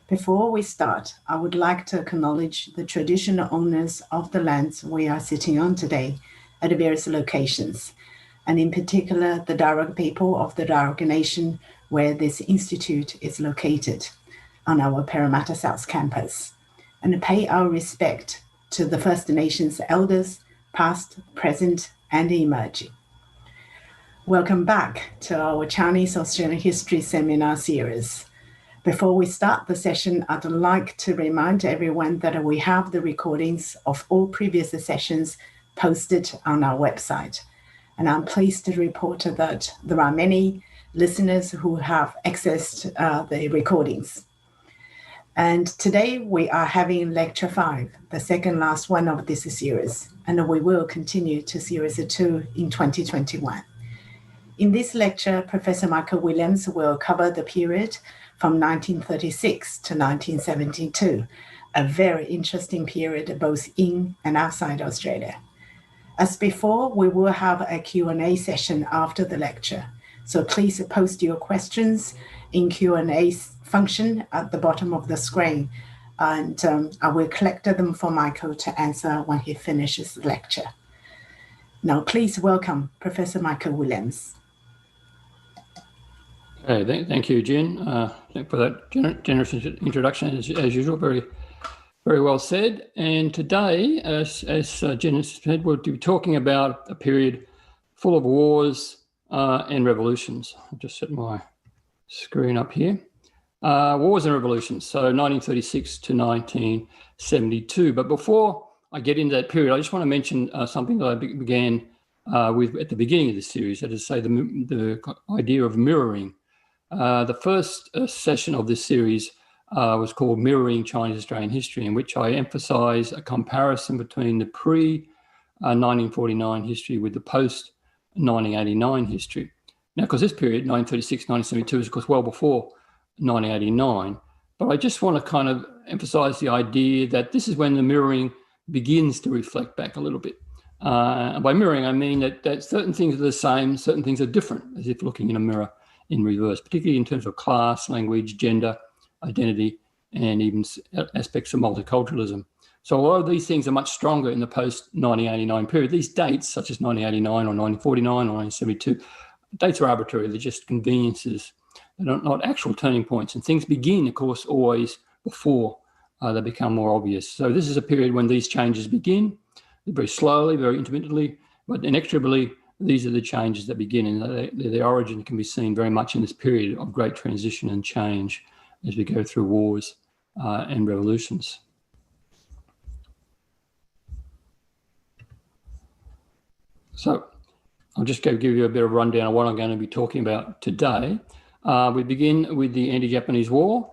Before we start, I would like to acknowledge the traditional owners of the lands we are sitting on today at various locations, and in particular, the Darug people of the Darug Nation, where this institute is located on our Parramatta South campus, and pay our respect to the First Nations elders, past, present, and emerging. Welcome back to our Chinese Australian History Seminar Series. Before we start the session, I'd like to remind everyone that we have the recordings of all previous sessions posted on our website. And I'm pleased to report that there are many listeners who have accessed the recordings. And today we are having Lecture 5, the second last one of this series, and we will continue to Series 2 in 2021. In this lecture, Professor Michael Williams will cover the period from 1936 to 1972, a very interesting period both in and outside Australia. As before, we will have a Q&A session after the lecture, so please post your questions in Q&A function at the bottom of the screen, and I will collect them for Michael to answer when he finishes the lecture. Now, please welcome Professor Michael Williams. Hey, thank you, Jen, for that generous introduction, as usual. Very well said. And today, as Jen said, we'll be talking about a period full of wars and revolutions. I'll just set my screen up here. Wars and revolutions, so 1936 to 1972. But before I get into that period, I just want to mention something that I began with at the beginning of this series, that is to say the idea of mirroring. The first session of this series was called Mirroring Chinese-Australian History, in which I emphasise a comparison between the pre-1949 history with the post-1989 history. Now, because this period, 1936, 1972, is of course well before 1989, but I just want to kind of emphasise the idea that this is when the mirroring begins to reflect back a little bit. By mirroring, I mean that certain things are the same, certain things are different, as if looking in a mirror in reverse, particularly in terms of class, language, gender, identity, and even aspects of multiculturalism. So a lot of these things are much stronger in the post-1989 period. These dates, such as 1989 or 1949 or 1972, dates are arbitrary. They're just conveniences. They're not actual turning points. And things begin, of course, always before they become more obvious. So this is a period when these changes begin, very slowly, very intermittently, but inexorably, these are the changes that begin, and their origin can be seen very much in this period of great transition and change as we go through wars and revolutions. So I'll just give you a bit of a rundown of what I'm going to be talking about today. We begin with the anti-Japanese war,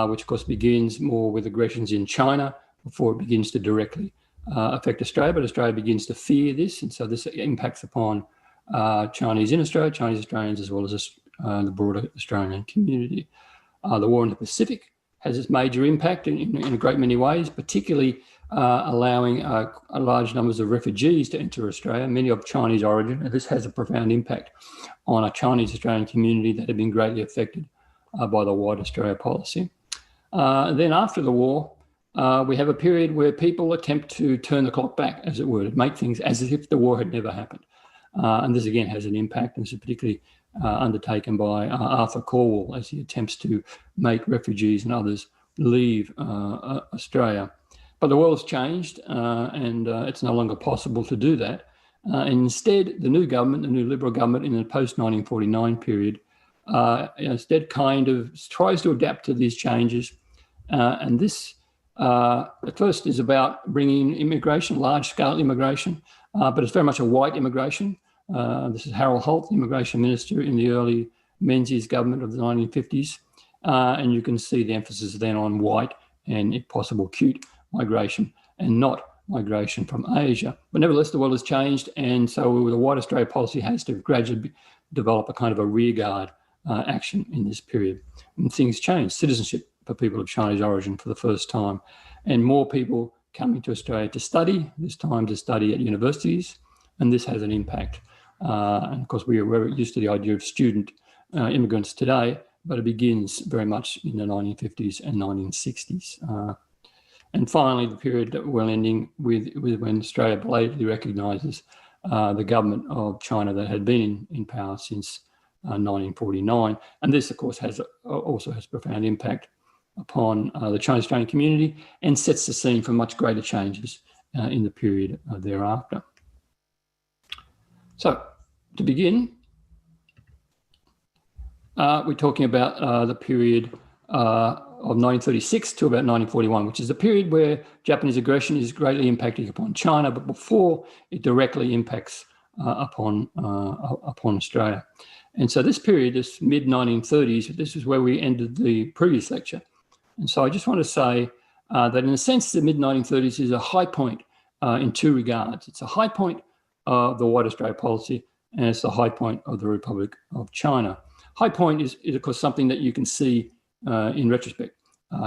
which of course begins more with aggressions in China before it begins to directly affect Australia, but Australia begins to fear this, and so this impacts upon Chinese in Australia, Chinese Australians, as well as the broader Australian community. The war in the Pacific has its major impact in a great many ways, particularly allowing large numbers of refugees to enter Australia, many of Chinese origin, and this has a profound impact on a Chinese Australian community that had been greatly affected by the White Australia policy. Then after the war, we have a period where people attempt to turn the clock back, as it were, to make things as if the war had never happened. And this again has an impact, and this is particularly undertaken by Arthur Corwell as he attempts to make refugees and others leave Australia. But the world's changed, and it's no longer possible to do that. And instead, the new government, the new Liberal government in the post-1949 period, instead kind of tries to adapt to these changes. And this at first is about bringing immigration, large-scale immigration, but it's very much a white immigration. This is Harold Holt, the immigration minister in the early Menzies government of the 1950s. And you can see the emphasis then on white and, if possible, cute migration and not migration from Asia. But nevertheless, the world has changed. And so the White Australia policy has to gradually develop a kind of a rearguard action in this period. And things change. Citizenship for people of Chinese origin for the first time. And more people coming to Australia to study, this time to study at universities. And this has an impact. And of course, we're used to the idea of student immigrants today, but it begins very much in the 1950s and 1960s. And finally, the period that we're ending with when Australia blatantly recognises the government of China that had been in power since 1949. And this, of course, also has profound impact upon the Chinese Australian community and sets the scene for much greater changes in the period thereafter. So, to begin, we're talking about the period of 1936 to about 1941, which is the period where Japanese aggression is greatly impacting upon China, but before it directly impacts upon Australia. And so this period, this mid-1930s, this is where we ended the previous lecture. And so I just want to say that in a sense, the mid-1930s is a high point in two regards. It's a high point of the White Australia policy, and it's the high point of the Republic of China. High point is of course, something that you can see in retrospect.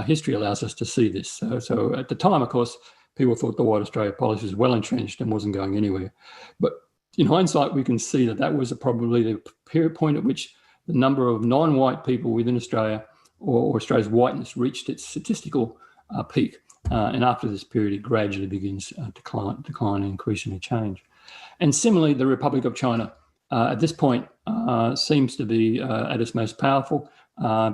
History allows us to see this. So at the time, of course, people thought the White Australia policy was well entrenched and wasn't going anywhere. But in hindsight, we can see that that was probably the period point at which the number of non-white people within Australia or Australia's whiteness reached its statistical peak. And after this period, it gradually begins decline and increasingly change. And similarly, the Republic of China at this point seems to be at its most powerful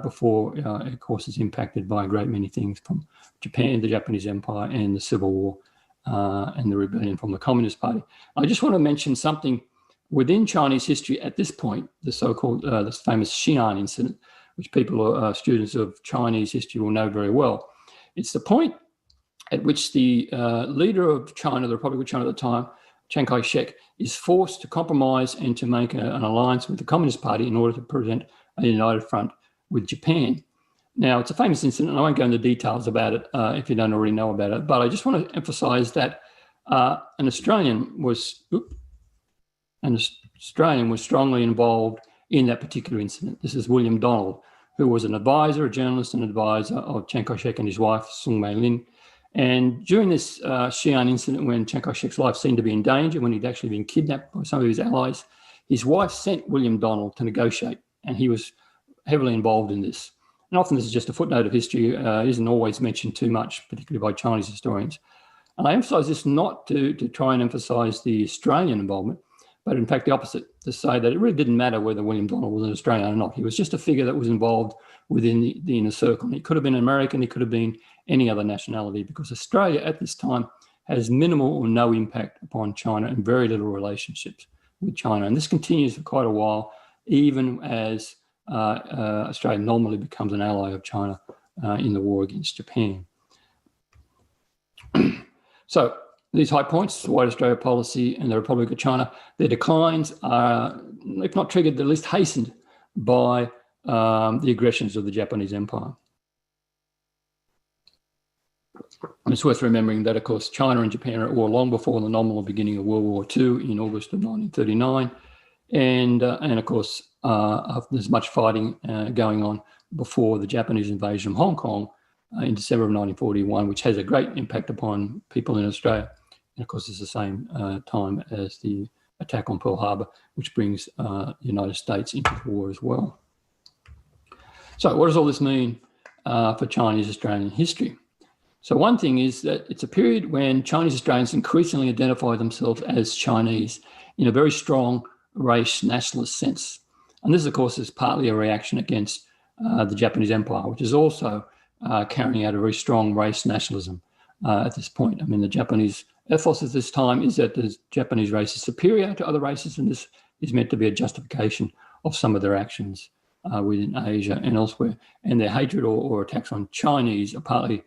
before, of course, is impacted by a great many things from Japan, the Japanese Empire, and the Civil War and the rebellion from the Communist Party. I just want to mention something within Chinese history at this point, the so-called, this famous Xi'an incident, which people, students of Chinese history will know very well. It's the point at which the leader of China, the Republic of China at the time, Chiang Kai-shek, is forced to compromise and to make an alliance with the Communist Party in order to present a united front with Japan. Now, it's a famous incident, and I won't go into details about it if you don't already know about it, but I just want to emphasize that an Australian was strongly involved in that particular incident. This is William Donald, who was an advisor, a journalist and advisor of Chiang Kai-shek and his wife, Sung Mei-lin. And during this Xi'an incident, when Chiang Kai-shek's life seemed to be in danger, when he'd actually been kidnapped by some of his allies, his wife sent William Donald to negotiate, and he was heavily involved in this. And often this is just a footnote of history. It isn't always mentioned too much, particularly by Chinese historians. And I emphasize this not to try and emphasize the Australian involvement, but in fact the opposite, to say that it really didn't matter whether William Donald was an Australian or not. He was just a figure that was involved within the inner circle. And he could have been American, he could have been any other nationality, because Australia at this time has minimal or no impact upon China and very little relationships with China. And this continues for quite a while, even as Australia normally becomes an ally of China in the war against Japan. So these high points, the White Australia policy and the Republic of China, their declines are, if not triggered, at least hastened by the aggressions of the Japanese Empire. And it's worth remembering that, of course, China and Japan are at war long before the nominal beginning of World War II in August of 1939. And of course, there's much fighting going on before the Japanese invasion of Hong Kong in December of 1941, which has a great impact upon people in Australia. And of course, it's the same time as the attack on Pearl Harbor, which brings the United States into the war as well. So what does all this mean for Chinese Australian history? So one thing is that it's a period when Chinese Australians increasingly identify themselves as Chinese in a very strong race nationalist sense. And this, of course, is partly a reaction against the Japanese Empire, which is also carrying out a very strong race nationalism at this point. I mean, the Japanese ethos at this time is that the Japanese race is superior to other races, and this is meant to be a justification of some of their actions within Asia and elsewhere. And their hatred or attacks on Chinese are partly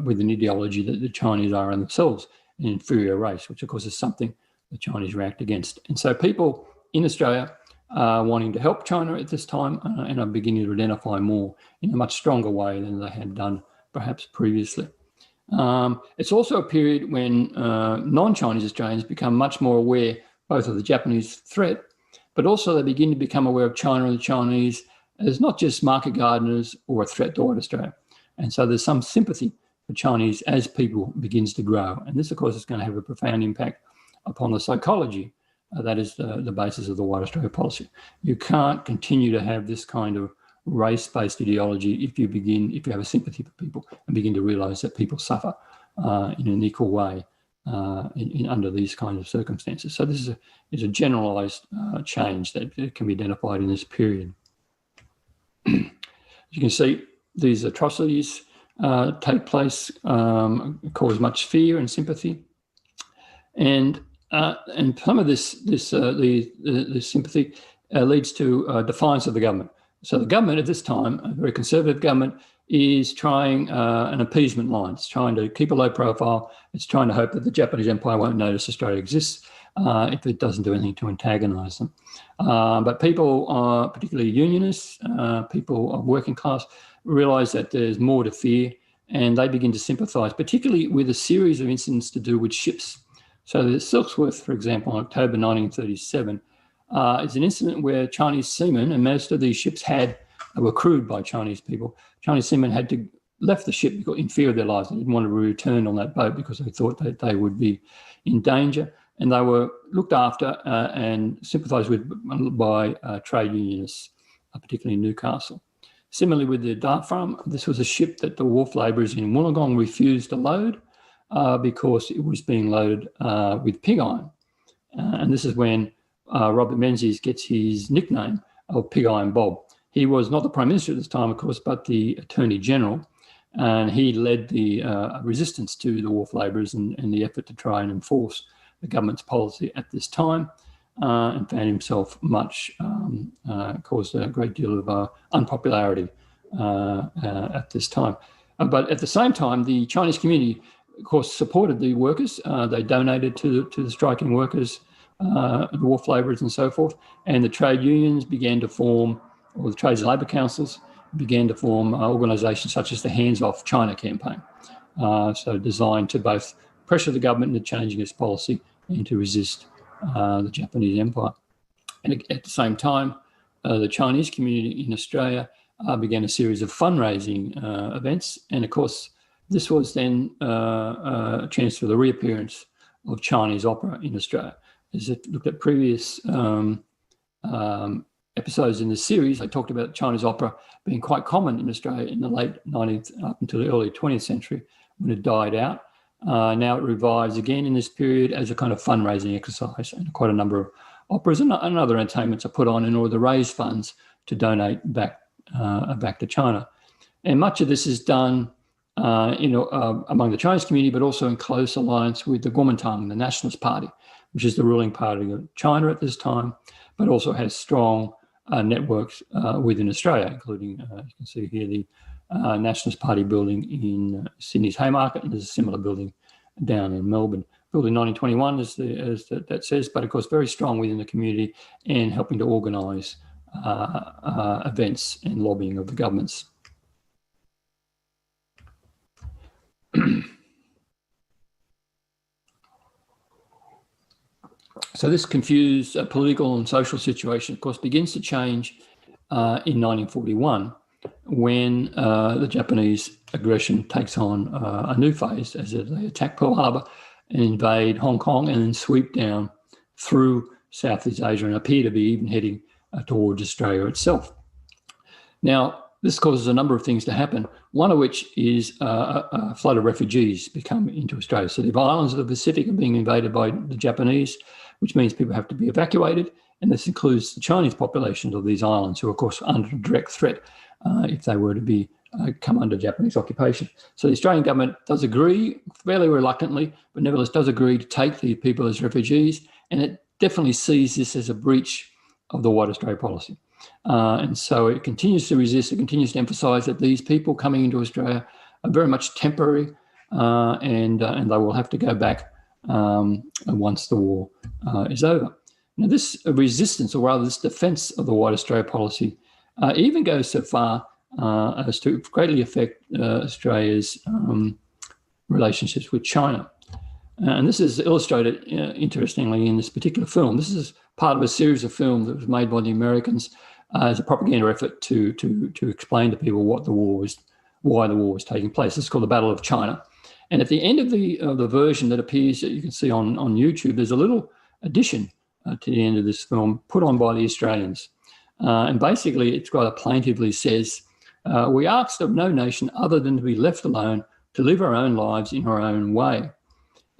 with an ideology that the Chinese are in themselves an inferior race, which of course is something the Chinese react against. And so people in Australia are wanting to help China at this time and are beginning to identify more in a much stronger way than they had done perhaps previously. It's also a period when non-Chinese Australians become much more aware both of the Japanese threat, but also they begin to become aware of China and the Chinese as not just market gardeners or a threat to white Australia. And so there's some sympathy for Chinese as people begins to grow. And this, of course, is going to have a profound impact upon the psychology that is the basis of the White Australia policy. You can't continue to have this kind of race-based ideology if you have a sympathy for people and begin to realise that people suffer in an equal way under these kinds of circumstances. So this is a generalised change that can be identified in this period. As you can see, these atrocities take place, cause much fear and sympathy, and some of this sympathy leads to defiance of the government. So the government at this time, a very conservative government, is trying an appeasement line. It's trying to keep a low profile. It's trying to hope that the Japanese Empire won't notice Australia exists if it doesn't do anything to antagonise them. But people, particularly unionists, people of working class, realise that there's more to fear, and they begin to sympathise, particularly with a series of incidents to do with ships. So the Silksworth, for example, in October 1937, is an incident where Chinese seamen, and most of these ships were crewed by Chinese people. Chinese seamen had to left the ship in fear of their lives. They didn't want to return on that boat because they thought that they would be in danger, and they were looked after and sympathised with by trade unionists, particularly in Newcastle. Similarly with the Darfram, this was a ship that the wharf labourers in Wollongong refused to load because it was being loaded with pig iron. And this is when Robert Menzies gets his nickname of Pig Iron Bob. He was not the Prime Minister at this time, of course, but the Attorney General, and he led the resistance to the wharf labourers and the effort to try and enforce the government's policy at this time, and found himself caused a great deal of unpopularity at this time. But at the same time, the Chinese community, of course, supported the workers. They donated to the striking workers, the wharf labourers and so forth, and the trade unions began to form, or the Trades and Labour Councils began to form organisations such as the Hands Off China campaign, so designed to both pressure the government into changing its policy and to resist the Japanese Empire. And at the same time, the Chinese community in Australia began a series of fundraising events, and of course this was then a chance for the reappearance of Chinese opera in Australia. As it looked at previous episodes in this series, I talked about Chinese opera being quite common in Australia in the late 19th up until the early 20th century, when it died out. Now it revives again in this period as a kind of fundraising exercise, and quite a number of operas and other entertainments are put on in order to raise funds to donate back to China. And much of this is done among the Chinese community, but also in close alliance with the Kuomintang, the Nationalist Party, which is the ruling party of China at this time, but also has strong networks within Australia, including, you can see here, the Nationalist Party building in Sydney's Haymarket, and there's a similar building down in Melbourne. Built in 1921, as that says, but of course very strong within the community and helping to organise events and lobbying of the governments. So this confused political and social situation, of course, begins to change in 1941 when the Japanese aggression takes on a new phase as they attack Pearl Harbor and invade Hong Kong and then sweep down through Southeast Asia and appear to be even heading towards Australia itself. Now, this causes a number of things to happen, one of which is a flood of refugees come into Australia. So the islands of the Pacific are being invaded by the Japanese, which means people have to be evacuated. And this includes the Chinese populations of these islands, who are, of course, under direct threat if they were to be come under Japanese occupation. So the Australian government does agree, fairly reluctantly, but nevertheless does agree to take the people as refugees. And it definitely sees this as a breach of the White Australia policy. And so it continues to resist, it continues to emphasise that these people coming into Australia are very much temporary and they will have to go back once the war is over. Now, this resistance, or rather this defence of the White Australia policy, even goes so far as to greatly affect Australia's relationships with China. And this is illustrated, interestingly, in this particular film. This is part of a series of films that was made by the Americans as a propaganda effort to explain to people why the war was taking place. This is called the Battle of China. And at the end of the version that appears, that you can see on YouTube, there's a little addition to the end of this film put on by the Australians. And basically, it rather plaintively says, we asked of no nation other than to be left alone to live our own lives in our own way.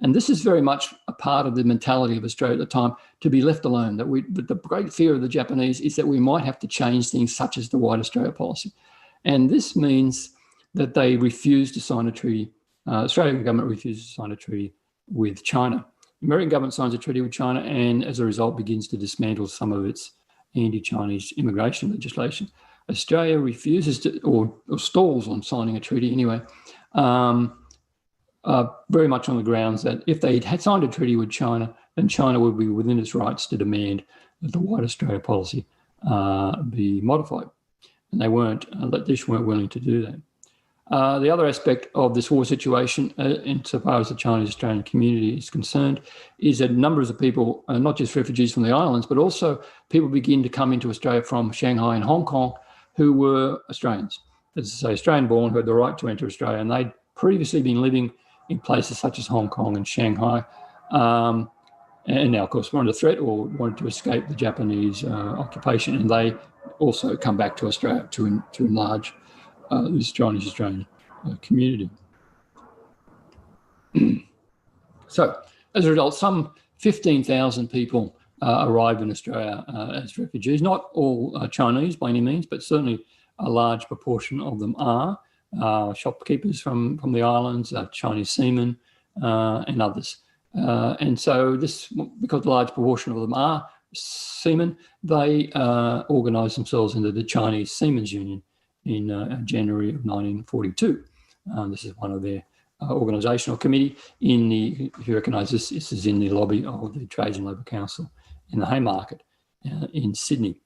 And this is very much a part of the mentality of Australia at the time, to be left alone. That the great fear of the Japanese is that we might have to change things such as the White Australia policy. And this means that they refuse to sign a treaty. Australian government refuses to sign a treaty with China. The American government signs a treaty with China and as a result begins to dismantle some of its anti-Chinese immigration legislation. Australia refuses to, or stalls on signing a treaty anyway, very much on the grounds that if they had signed a treaty with China, then China would be within its rights to demand that the White Australia policy be modified. And they weren't willing to do that. The other aspect of this war situation, insofar as the Chinese-Australian community is concerned, is that numbers of people, not just refugees from the islands, but also people begin to come into Australia from Shanghai and Hong Kong who were Australians. As I say, Australian-born, who had the right to enter Australia, and they'd previously been living in places such as Hong Kong and Shanghai, and now, of course, were under threat or wanted to escape the Japanese occupation, and they also come back to Australia to enlarge this Chinese-Australian community. So, as a result, some 15,000 people arrived in Australia as refugees. Not all Chinese by any means, but certainly a large proportion of them are. Shopkeepers from the islands, Chinese seamen, and others. And so this, because a large proportion of them are seamen, they organised themselves into the Chinese Seamen's Union in January of 1942. This is one of their organisational committee in the, if you recognise this, this is in the lobby of the Trades and Labour Council in the Haymarket in Sydney.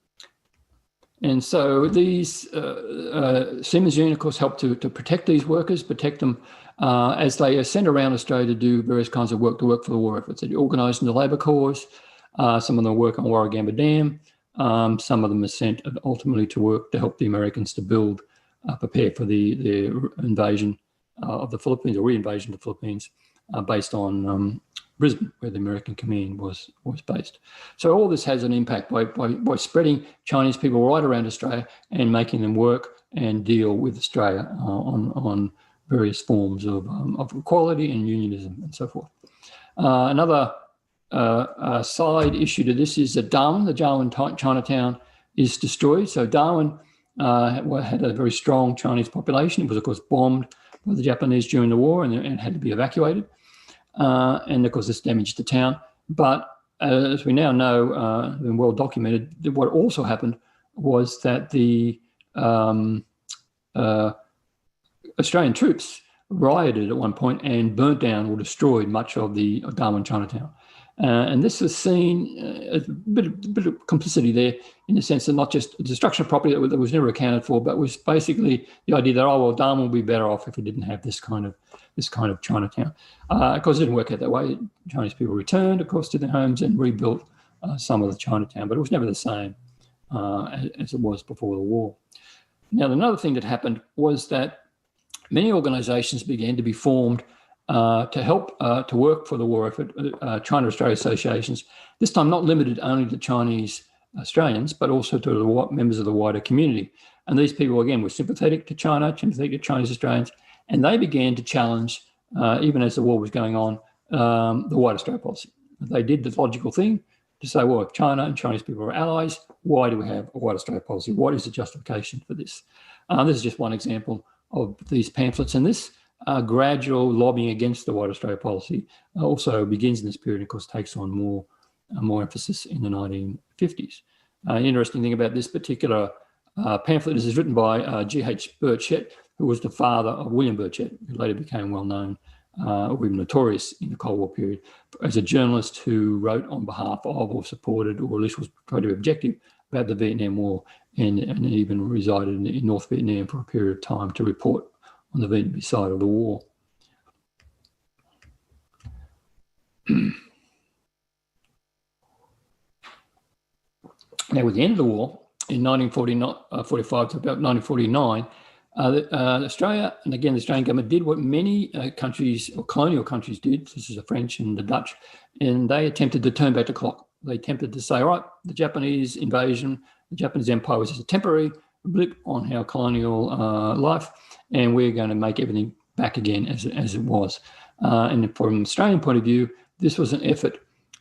And so these Seamen's Union, of course, helped to protect these workers, protect them as they are sent around Australia to do various kinds of work, to work for the war efforts. They're organised in the labour corps. Some of them work on Warragamba Dam. Some of them are sent ultimately to work to help the Americans to build, prepare for the invasion of the Philippines, or re-invasion of the Philippines, based on Brisbane, where the American command was based. So all this has an impact by spreading Chinese people right around Australia and making them work and deal with Australia on various forms of equality and unionism and so forth. Another side issue to this is that Darwin, the Darwin Chinatown, is destroyed. So Darwin had a very strong Chinese population. It was, of course, bombed by the Japanese during the war and had to be evacuated. And of course, this damaged the town. But as we now know, and well documented, what also happened was that the Australian troops rioted at one point and burnt down or destroyed much of the Darwin Chinatown. And this was seen as a bit of complicity there, in the sense that not just destruction of property that was never accounted for, but was basically the idea that, oh, well, Darwin would be better off if we didn't have this kind of Chinatown. Of course, it didn't work out that way. Chinese people returned, of course, to their homes and rebuilt some of the Chinatown, but it was never the same as it was before the war. Now, another thing that happened was that many organisations began to be formed to help to work for the war effort, China-Australia associations, this time not limited only to Chinese Australians, but also to the members of the wider community. And these people, again, were sympathetic to China, sympathetic to Chinese Australians, and they began to challenge, even as the war was going on, the White Australia policy. They did the logical thing to say, well, if China and Chinese people are allies, why do we have a White Australia policy? What is the justification for this? This is just one example of these pamphlets, and this gradual lobbying against the White Australia policy also begins in this period and, of course, takes on more emphasis in the 1950s. Interesting thing about this particular pamphlet is it's written by G.H. Burchett, who was the father of William Burchett, who later became well known, or even notorious in the Cold War period, as a journalist who wrote on behalf of or supported, or at least was trying to be objective about the Vietnam War, and even resided in North Vietnam for a period of time to report on the Vietnamese side of the war. Now, with the end of the war, in 1945 to about 1949, Australia, and again, the Australian government did what many countries, or colonial countries did, such as the French and the Dutch, and they attempted to turn back the clock. They attempted to say, all right, the Japanese invasion the Japanese Empire was just a temporary blip on our colonial life, and we're going to make everything back again as it was. And from an Australian point of view, this was an effort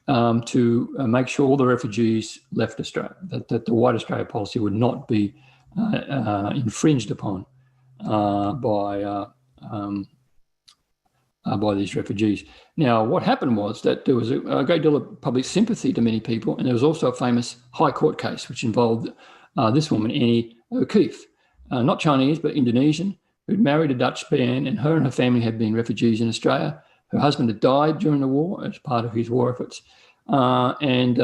to make sure all the refugees left Australia, that the White Australia policy would not be infringed upon by these refugees. Now, what happened was that there was a great deal of public sympathy to many people, and there was also a famous High Court case which involved this woman, Annie O'Keefe, not Chinese but Indonesian, who'd married a Dutch man, and her family had been refugees in Australia. Her husband had died during the war as part of his war efforts. And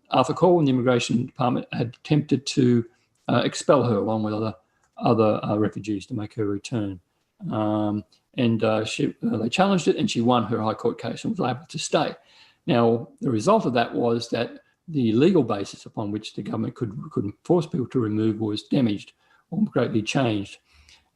Arthur Cole and the Immigration Department had attempted to expel her along with other refugees to make her return. They challenged it, and she won her High Court case and was able to stay. Now, the result of that was that the legal basis upon which the government could force people to remove was damaged or greatly changed.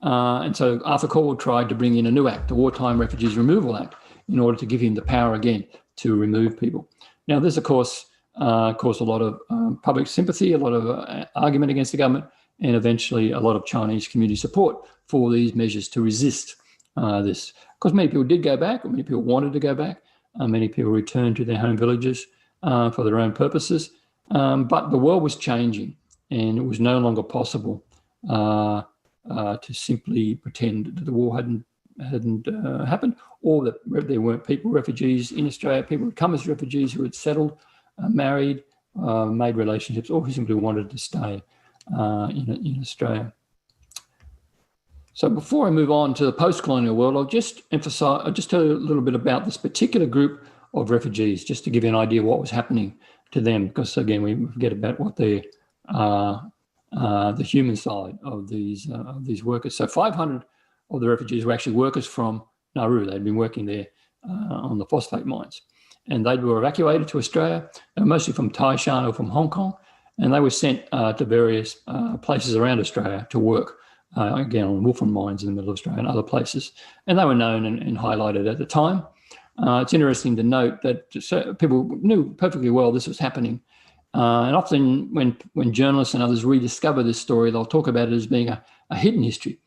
And so Arthur Cole tried to bring in a new act, the Wartime Refugees Removal Act, in order to give him the power again to remove people. Now, this, of course, caused a lot of public sympathy, a lot of argument against the government, and eventually a lot of Chinese community support for these measures to resist this. Of course, many people did go back, or many people wanted to go back. Many people returned to their home villages for their own purposes. But the world was changing, and it was no longer possible to simply pretend that the war hadn't happened, or that there weren't refugees in Australia, people who had come as refugees who had settled, married, made relationships, or who simply wanted to stay in Australia. So before I move on to the post-colonial world, I'll just tell you a little bit about this particular group of refugees, just to give you an idea of what was happening to them, because again, we forget about what the human side of these workers. So 500 of the refugees were actually workers from Nauru. They'd been working there on the phosphate mines, and they were evacuated to Australia. They were mostly from Taishan or from Hong Kong, and they were sent to various places around Australia to work, again on Wolfram mines in the middle of Australia and other places. And they were known and highlighted at the time. It's interesting to note that people knew perfectly well this was happening. And often when journalists and others rediscover this story, they'll talk about it as being a hidden history,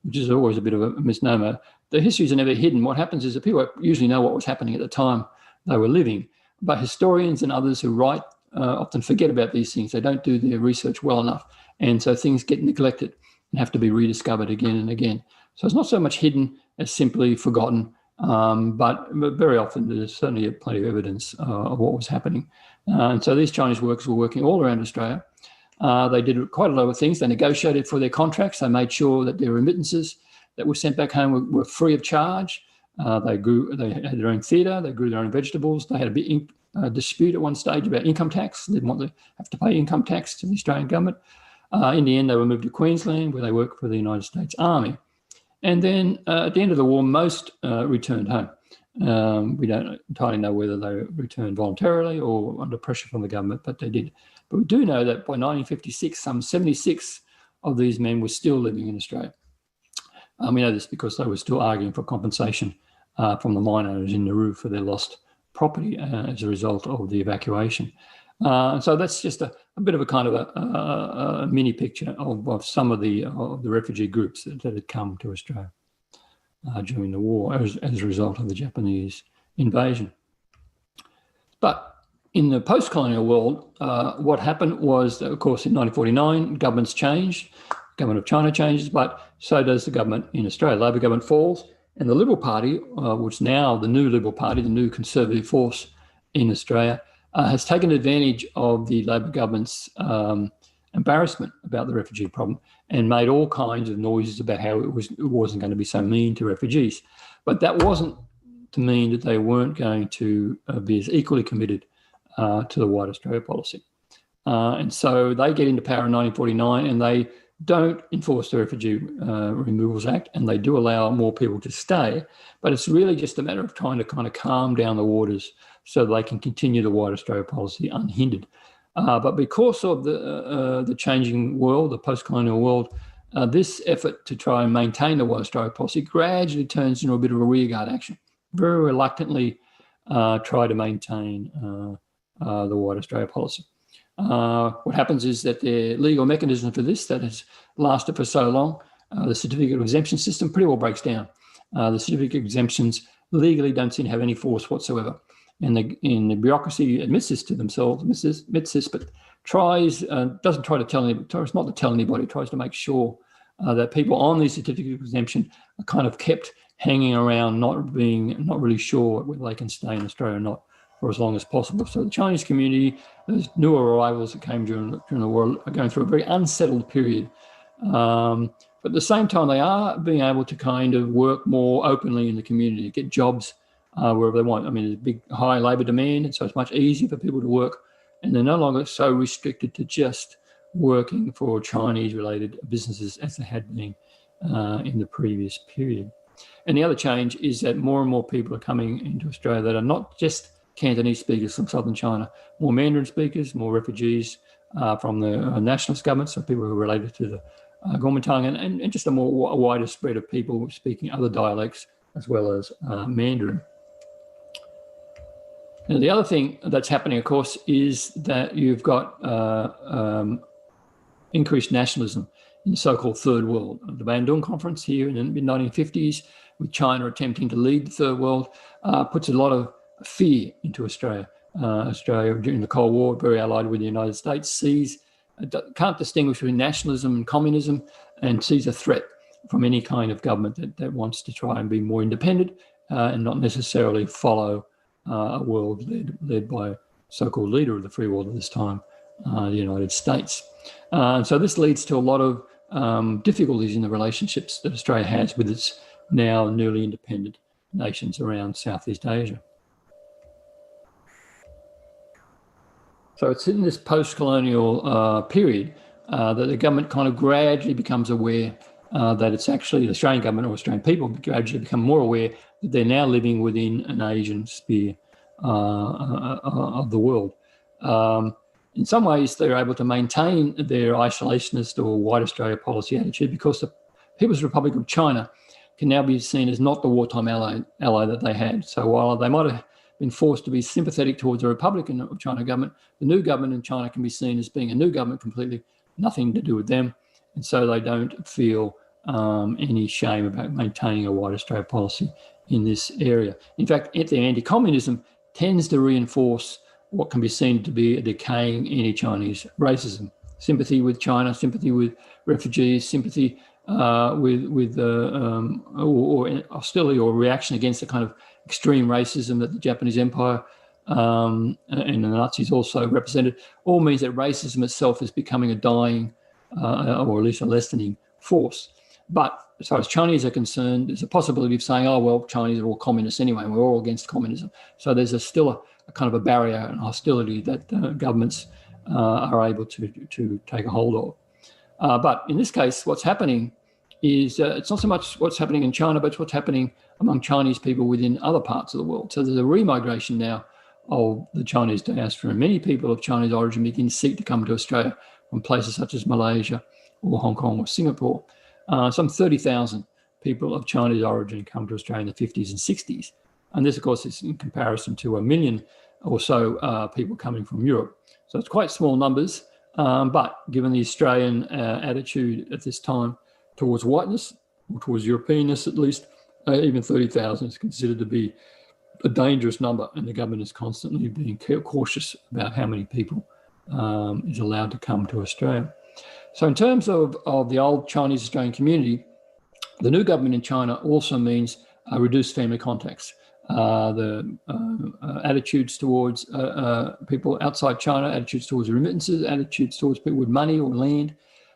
which is always a bit of a misnomer. The histories are never hidden. What happens is that people usually know what was happening at the time they were living. But historians and others who write often forget about these things. They don't do their research well enough. And so things get neglected and have to be rediscovered again and again. So it's not so much hidden as simply forgotten, but very often there's certainly plenty of evidence of what was happening. And so these Chinese workers were working all around Australia. They did quite a lot of things. They negotiated for their contracts. They made sure that their remittances that were sent back home were free of charge. They had their own theatre. They grew their own vegetables. They had a big dispute at one stage about income tax. They didn't want to have to pay income tax to the Australian government. In the end, they were moved to Queensland, where they worked for the United States Army. And then at the end of the war, most returned home. We don't entirely know whether they returned voluntarily or under pressure from the government, but they did. But we do know that by 1956, some 76 of these men were still living in Australia. We know this because they were still arguing for compensation from the mine owners in Nauru for their lost property as a result of the evacuation. So that's just a bit of a kind of a mini picture of some of the refugee groups that had come to Australia during the war as a result of the Japanese invasion. But in the post-colonial world, what happened was, of course, in 1949, governments changed. Government of China changes, but so does the government in Australia. Labor government falls, and the Liberal Party, which is now the new Liberal Party, the new conservative force in Australia, has taken advantage of the Labor government's embarrassment about the refugee problem and made all kinds of noises about how it wasn't going to be so mean to refugees. But that wasn't to mean that they weren't going to be as equally committed to the White Australia policy. And so they get into power in 1949, and they don't enforce the Refugee Removals Act, and they do allow more people to stay. But it's really just a matter of trying to kind of calm down the waters so they can continue the White Australia policy unhindered. But because of the changing world, the post-colonial world, this effort to try and maintain the White Australia policy gradually turns into a bit of a rearguard action. Very reluctantly try to maintain the White Australia policy. What happens is that the legal mechanism for this that has lasted for so long, the certificate of exemption system, pretty well breaks down. The certificate of exemptions legally don't seem to have any force whatsoever. And the bureaucracy admits this to themselves, admits this, but doesn't try to tell anybody, tries not to tell anybody, tries to make sure that people on these certificate of exemption are kind of kept hanging around, not really sure whether they can stay in Australia or not for as long as possible. So the Chinese community, those newer arrivals that came during the war, are going through a very unsettled period. But at the same time, they are being able to kind of work more openly in the community, get jobs wherever they want. I mean, there's a big high labour demand, and so it's much easier for people to work, and they're no longer so restricted to just working for Chinese-related businesses as they had been in the previous period. And the other change is that more and more people are coming into Australia that are not just Cantonese speakers from southern China, more Mandarin speakers, more refugees from the nationalist government, so people who are related to the Kuomintang, and just a wider spread of people speaking other dialects as well as Mandarin. Now, the other thing that's happening, of course, is that you've got increased nationalism in the so-called Third World. The Bandung Conference here in the mid-1950s, with China attempting to lead the Third World, puts a lot of fear into Australia. Australia, during the Cold War, very allied with the United States, can't distinguish between nationalism and communism, and sees a threat from any kind of government that wants to try and be more independent and not necessarily follow a world led by a so-called leader of the free world at this time, the United States. So this leads to a lot of difficulties in the relationships that Australia has with its now newly independent nations around Southeast Asia. So it's in this post-colonial period that the government kind of gradually becomes aware that it's actually the Australian government or Australian people gradually become more aware that they're now living within an Asian sphere of the world. In some ways, they're able to maintain their isolationist or white Australia policy attitude because the People's Republic of China can now be seen as not the wartime ally that they had. So while they might have been forced to be sympathetic towards the Republican of China government, the new government in China can be seen as being a new government, completely nothing to do with them. And so they don't feel any shame about maintaining a white Australia policy in this area. In fact, anti-communism tends to reinforce what can be seen to be a decaying anti-Chinese racism. Sympathy with China, sympathy with refugees, sympathy with hostility or reaction against the kind of extreme racism that the Japanese Empire and the Nazis also represented, all means that racism itself is becoming a dying or at least a lessening force. But as far as Chinese are concerned, there's a possibility of saying, oh, well, Chinese are all communists anyway, and we're all against communism. So there's still a kind of a barrier and hostility that governments are able to take a hold of. But in this case, what's happening is it's not so much what's happening in China, but it's what's happening among Chinese people within other parts of the world. So there's a remigration now of the Chinese diaspora, and many people of Chinese origin begin to seek to come to Australia from places such as Malaysia or Hong Kong or Singapore. Some 30,000 people of Chinese origin come to Australia in the 50s and 60s. And this, of course, is in comparison to 1 million or so people coming from Europe. So it's quite small numbers, but given the Australian attitude at this time towards whiteness, or towards Europeanness at least, even 30,000 is considered to be a dangerous number, and the government is constantly being cautious about how many people is allowed to come to Australia. So in terms of the old Chinese Australian community, the new government in China also means reduced family contacts. The attitudes towards people outside China, attitudes towards remittances, attitudes towards people with money or land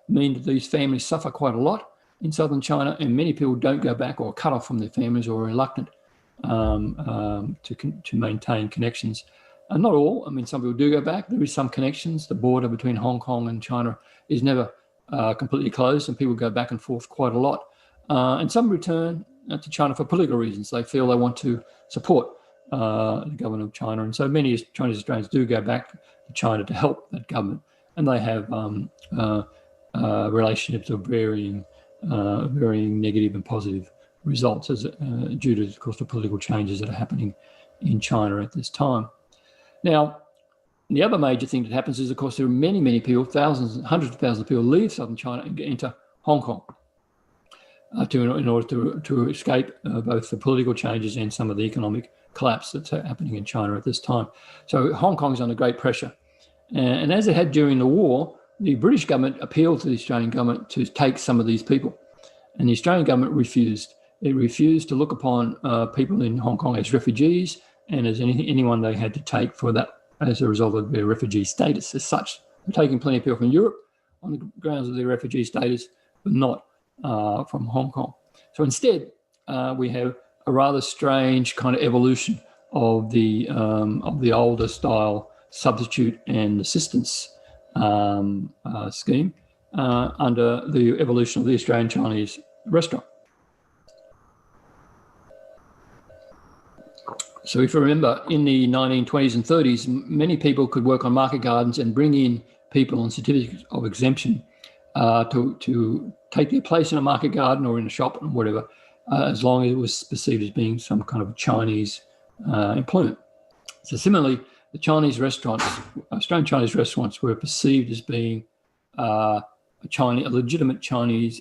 mean that these families suffer quite a lot in southern China, and many people don't go back or are cut off from their families or are reluctant to maintain connections. And not all. I mean, some people do go back. There is some connections. The border between Hong Kong and China is never completely closed, and people go back and forth quite a lot. And some return to China for political reasons. They feel they want to support the government of China. And so many Chinese Australians do go back to China to help that government. And they have relationships of varying negative and positive results due to, of course, the political changes that are happening in China at this time. Now, The other major thing that happens is, of course, there are many, many people, thousands, hundreds of thousands of people leave southern China and get into Hong Kong in order to escape both the political changes and some of the economic collapse that's happening in China at this time. So Hong Kong is under great pressure. And as it had during the war, the British government appealed to the Australian government to take some of these people. And the Australian government refused. It refused to look upon people in Hong Kong as refugees and as anyone they had to take for that as a result of their refugee status as such. They're taking plenty of people from Europe on the grounds of their refugee status, but not from Hong Kong. So instead, we have a rather strange kind of evolution of the older style substitute and assistance scheme under the evolution of the Australian Chinese restaurant. So if you remember, in the 1920s and 30s, many people could work on market gardens and bring in people on certificates of exemption to take their place in a market garden or in a shop or whatever, as long as it was perceived as being some kind of Chinese employment. So similarly, the Chinese restaurants, Australian Chinese restaurants, were perceived as being a legitimate Chinese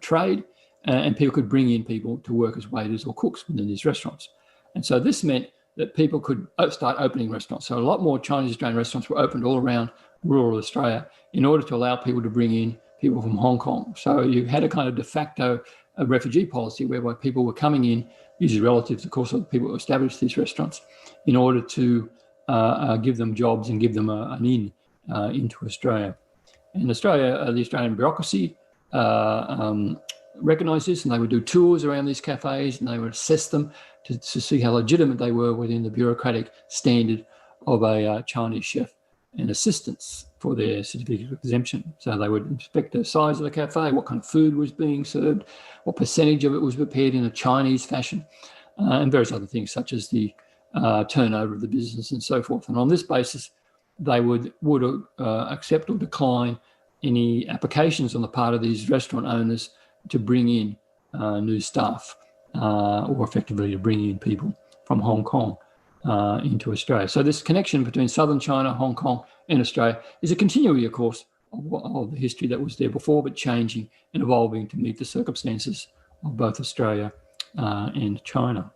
trade, and people could bring in people to work as waiters or cooks within these restaurants. And so this meant that people could start opening restaurants. So a lot more Chinese Australian restaurants were opened all around rural Australia in order to allow people to bring in people from Hong Kong. So you had a kind of de facto refugee policy whereby people were coming in, usually relatives, of course, of the people who established these restaurants, in order to give them jobs and give them an in into Australia. In Australia, the Australian bureaucracy recognised this, and they would do tours around these cafes and they would assess them to see how legitimate they were within the bureaucratic standard of a Chinese chef and assistants for their certificate of exemption. So they would inspect the size of the cafe, what kind of food was being served, what percentage of it was prepared in a Chinese fashion, and various other things such as the turnover of the business and so forth. And on this basis, they would accept or decline any applications on the part of these restaurant owners to bring in new staff or effectively to bring in people from Hong Kong into Australia. So this connection between southern China, Hong Kong and Australia is a continuity, of course, of the history that was there before, but changing and evolving to meet the circumstances of both Australia and China.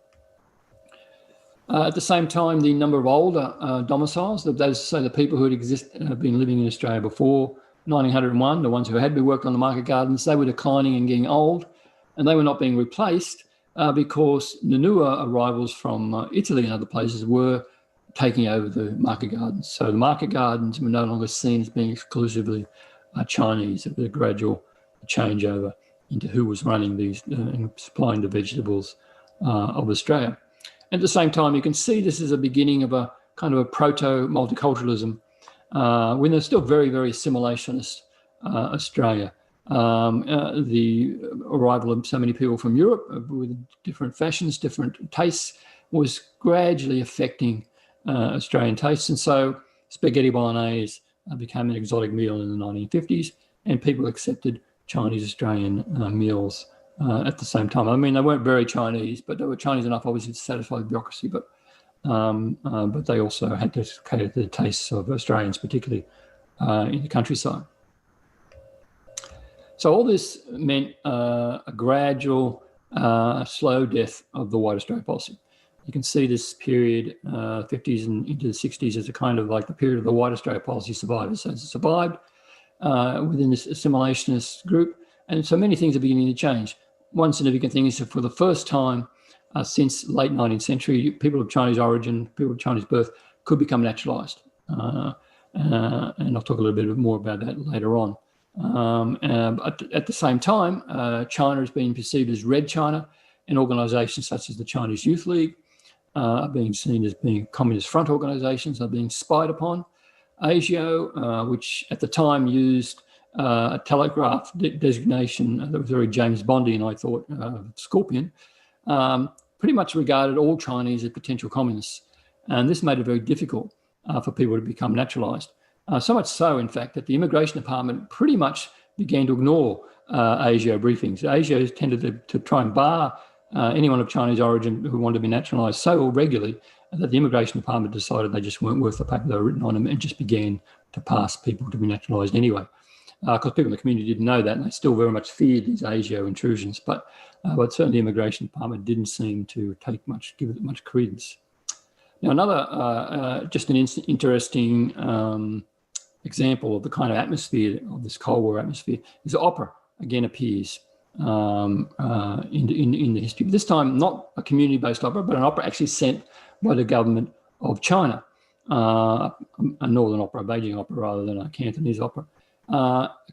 At the same time, the number of older domiciles, that is to say the people who had been living in Australia before 1901, the ones who had been worked on the market gardens, they were declining and getting old, and they were not being replaced because the newer arrivals from Italy and other places were taking over the market gardens. So the market gardens were no longer seen as being exclusively Chinese. It was a gradual changeover into who was running these and supplying the vegetables of Australia. At the same time, you can see this is a beginning of a kind of a proto-multiculturalism when there's still very, very assimilationist Australia. The arrival of so many people from Europe with different fashions, different tastes, was gradually affecting Australian tastes. And so spaghetti bolognese became an exotic meal in the 1950s, and people accepted Chinese Australian meals at the same time. I mean, they weren't very Chinese, but they were Chinese enough, obviously, to satisfy the bureaucracy. But they also had to cater to the tastes of Australians, particularly in the countryside. So all this meant a gradual, slow death of the White Australia policy. You can see this period, 50s and into the 60s, as a kind of like the period of the White Australia policy survivors. So it survived within this assimilationist group. And so many things are beginning to change. One significant thing is that for the first time since late 19th century, people of Chinese origin, people of Chinese birth could become naturalised. And I'll talk a little bit more about that later on. But at the same time, China has been perceived as Red China, and organisations such as the Chinese Youth League are being seen as being Communist Front organisations, are being spied upon. ASIO, which at the time used a telegraph designation that was very James Bondian, I thought, Scorpion, pretty much regarded all Chinese as potential communists. And this made it very difficult for people to become naturalised. So much so, in fact, that the Immigration Department pretty much began to ignore ASIO briefings. ASIO tended to try and bar anyone of Chinese origin who wanted to be naturalised so regularly that the Immigration Department decided they just weren't worth the paper they were written on and just began to pass people to be naturalised anyway. Because people in the community didn't know that, and they still very much feared these ASIO intrusions. But certainly the Immigration Department didn't seem to give it much credence. Now, another just an interesting example of the kind of atmosphere of this Cold War atmosphere is opera again appears in the history. This time, not a community-based opera, but an opera actually sent by the government of China, a northern opera, a Beijing opera rather than a Cantonese opera.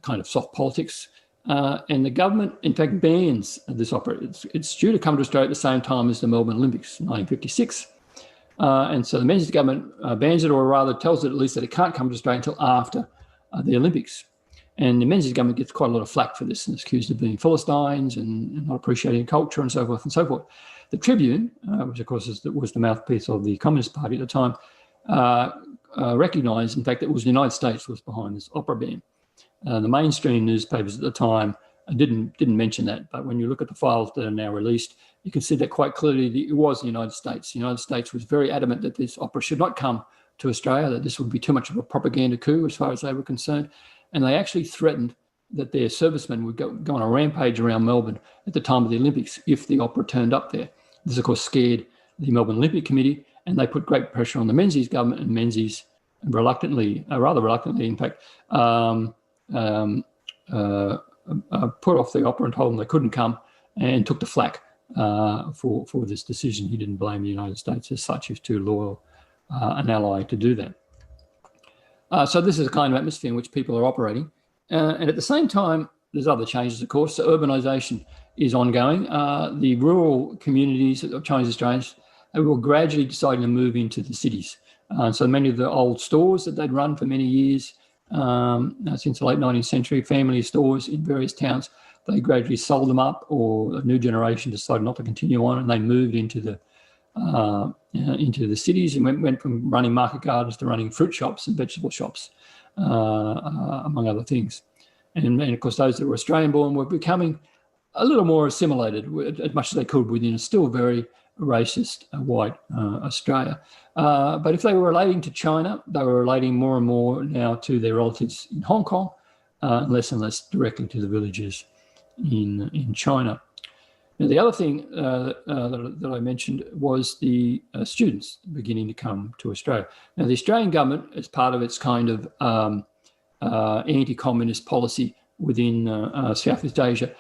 Kind of soft politics. And the government, in fact, bans this opera. It's due to come to Australia at the same time as the Melbourne Olympics, 1956. And so the Menzies government bans it, or rather tells it at least that it can't come to Australia until after the Olympics. And the Menzies government gets quite a lot of flack for this and is accused of being Philistines and not appreciating culture and so forth and so forth. The Tribune, which of course was the mouthpiece of the Communist Party at the time, recognised, in fact, that it was the United States was behind this opera ban. The mainstream newspapers at the time didn't mention that, but when you look at the files that are now released, you can see that quite clearly it was the United States. The United States was very adamant that this opera should not come to Australia, that this would be too much of a propaganda coup as far as they were concerned, and they actually threatened that their servicemen would go on a rampage around Melbourne at the time of the Olympics if the opera turned up there. This, of course, scared the Melbourne Olympic Committee, and they put great pressure on the Menzies government, and Menzies rather reluctantly, in fact, put off the opera and told them they couldn't come, and took the flak for this decision. He didn't blame the United States as such. He was too loyal an ally to do that. So this is a kind of atmosphere in which people are operating. And at the same time, there's other changes, of course. So urbanisation is ongoing. The rural communities of Chinese Australians were gradually deciding to move into the cities. So many of the old stores that they'd run for many years, since the late 19th century, family stores in various towns, they gradually sold them up, or a new generation decided not to continue on, and they moved into the cities and went from running market gardens to running fruit shops and vegetable shops, among other things. And of course, those that were Australian-born were becoming a little more assimilated as much as they could within a still very racist white Australia. But if they were relating to China, they were relating more and more now to their relatives in Hong Kong, less and less directly to the villagers in China. Now, the other thing that I mentioned was the students beginning to come to Australia. Now, the Australian government, as part of its kind of anti-communist policy within Southeast Asia,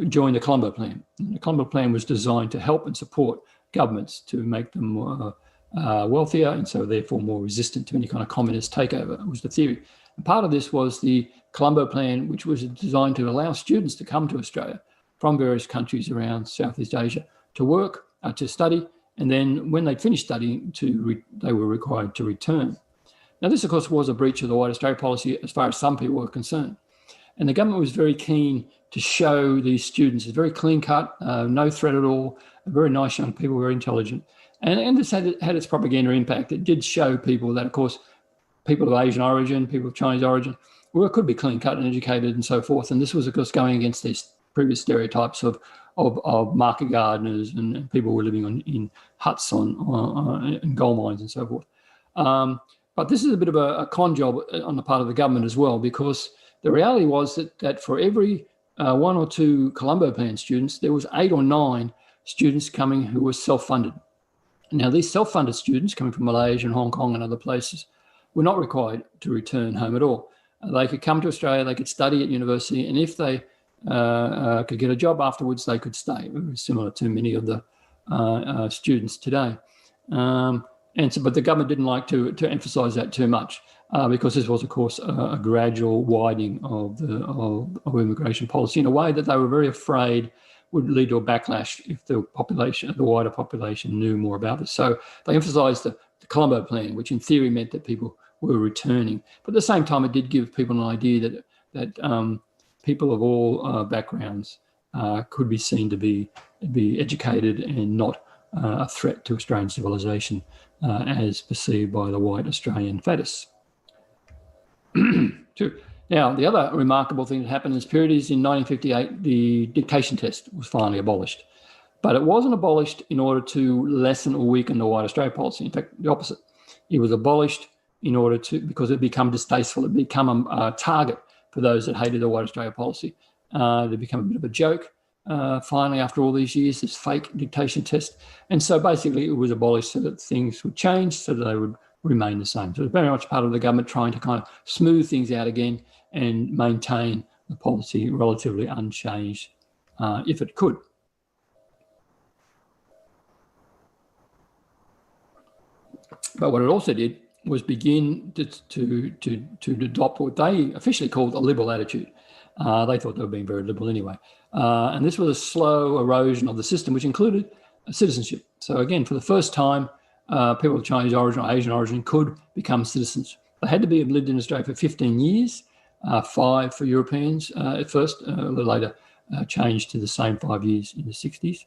joined the Colombo Plan. And the Colombo Plan was designed to help and support governments to make them wealthier, and so therefore more resistant to any kind of communist takeover, was the theory. And part of this was the Colombo Plan, which was designed to allow students to come to Australia from various countries around Southeast Asia to work, to study, and then when they'd finished studying, they were required to return. Now, this, of course, was a breach of the White Australia policy as far as some people were concerned. And the government was very keen to show these students as very clean-cut, no threat at all, very nice young people, very intelligent. And this had its propaganda impact. It did show people that, of course, people of Asian origin, people of Chinese origin, could be clean-cut and educated and so forth. And this was, of course, going against these previous stereotypes of market gardeners and people who were living in huts in gold mines and so forth. But this is a bit of a con job on the part of the government as well, because the reality was that for every one or two Colombo Plan students, there was 8 or 9 students coming who were self-funded. Now, these self-funded students coming from Malaysia and Hong Kong and other places were not required to return home at all. They could come to Australia, they could study at university, and if they could get a job afterwards, they could stay. Very similar to many of the students today. But the government didn't like to emphasise that too much, because this was, of course, a gradual widening of immigration policy in a way that they were very afraid would lead to a backlash if the wider population knew more about this. So they emphasised the Colombo Plan, which in theory meant that people were returning. But at the same time, it did give people an idea that people of all backgrounds could be seen to be educated and not a threat to Australian civilisation as perceived by the white Australian faddists. Now, the other remarkable thing that happened in this period is in 1958, the dictation test was finally abolished. But it wasn't abolished in order to lessen or weaken the White Australia policy. In fact, the opposite. It was abolished in order to, because it became distasteful. It became a target for those that hated the White Australia policy. They become a bit of a joke. Finally, after all these years, this fake dictation test. And so basically it was abolished so that things would change, so that they would remain the same. So it was very much part of the government trying to kind of smooth things out again and maintain the policy relatively unchanged if it could. But what it also did was begin to adopt what they officially called a liberal attitude. They thought they were being very liberal anyway. And this was a slow erosion of the system, which included citizenship. So again, for the first time, people of Chinese origin or Asian origin could become citizens. They had to have lived in Australia for 15 years, 5 for Europeans at first, a little later changed to the same 5 years in the 60s.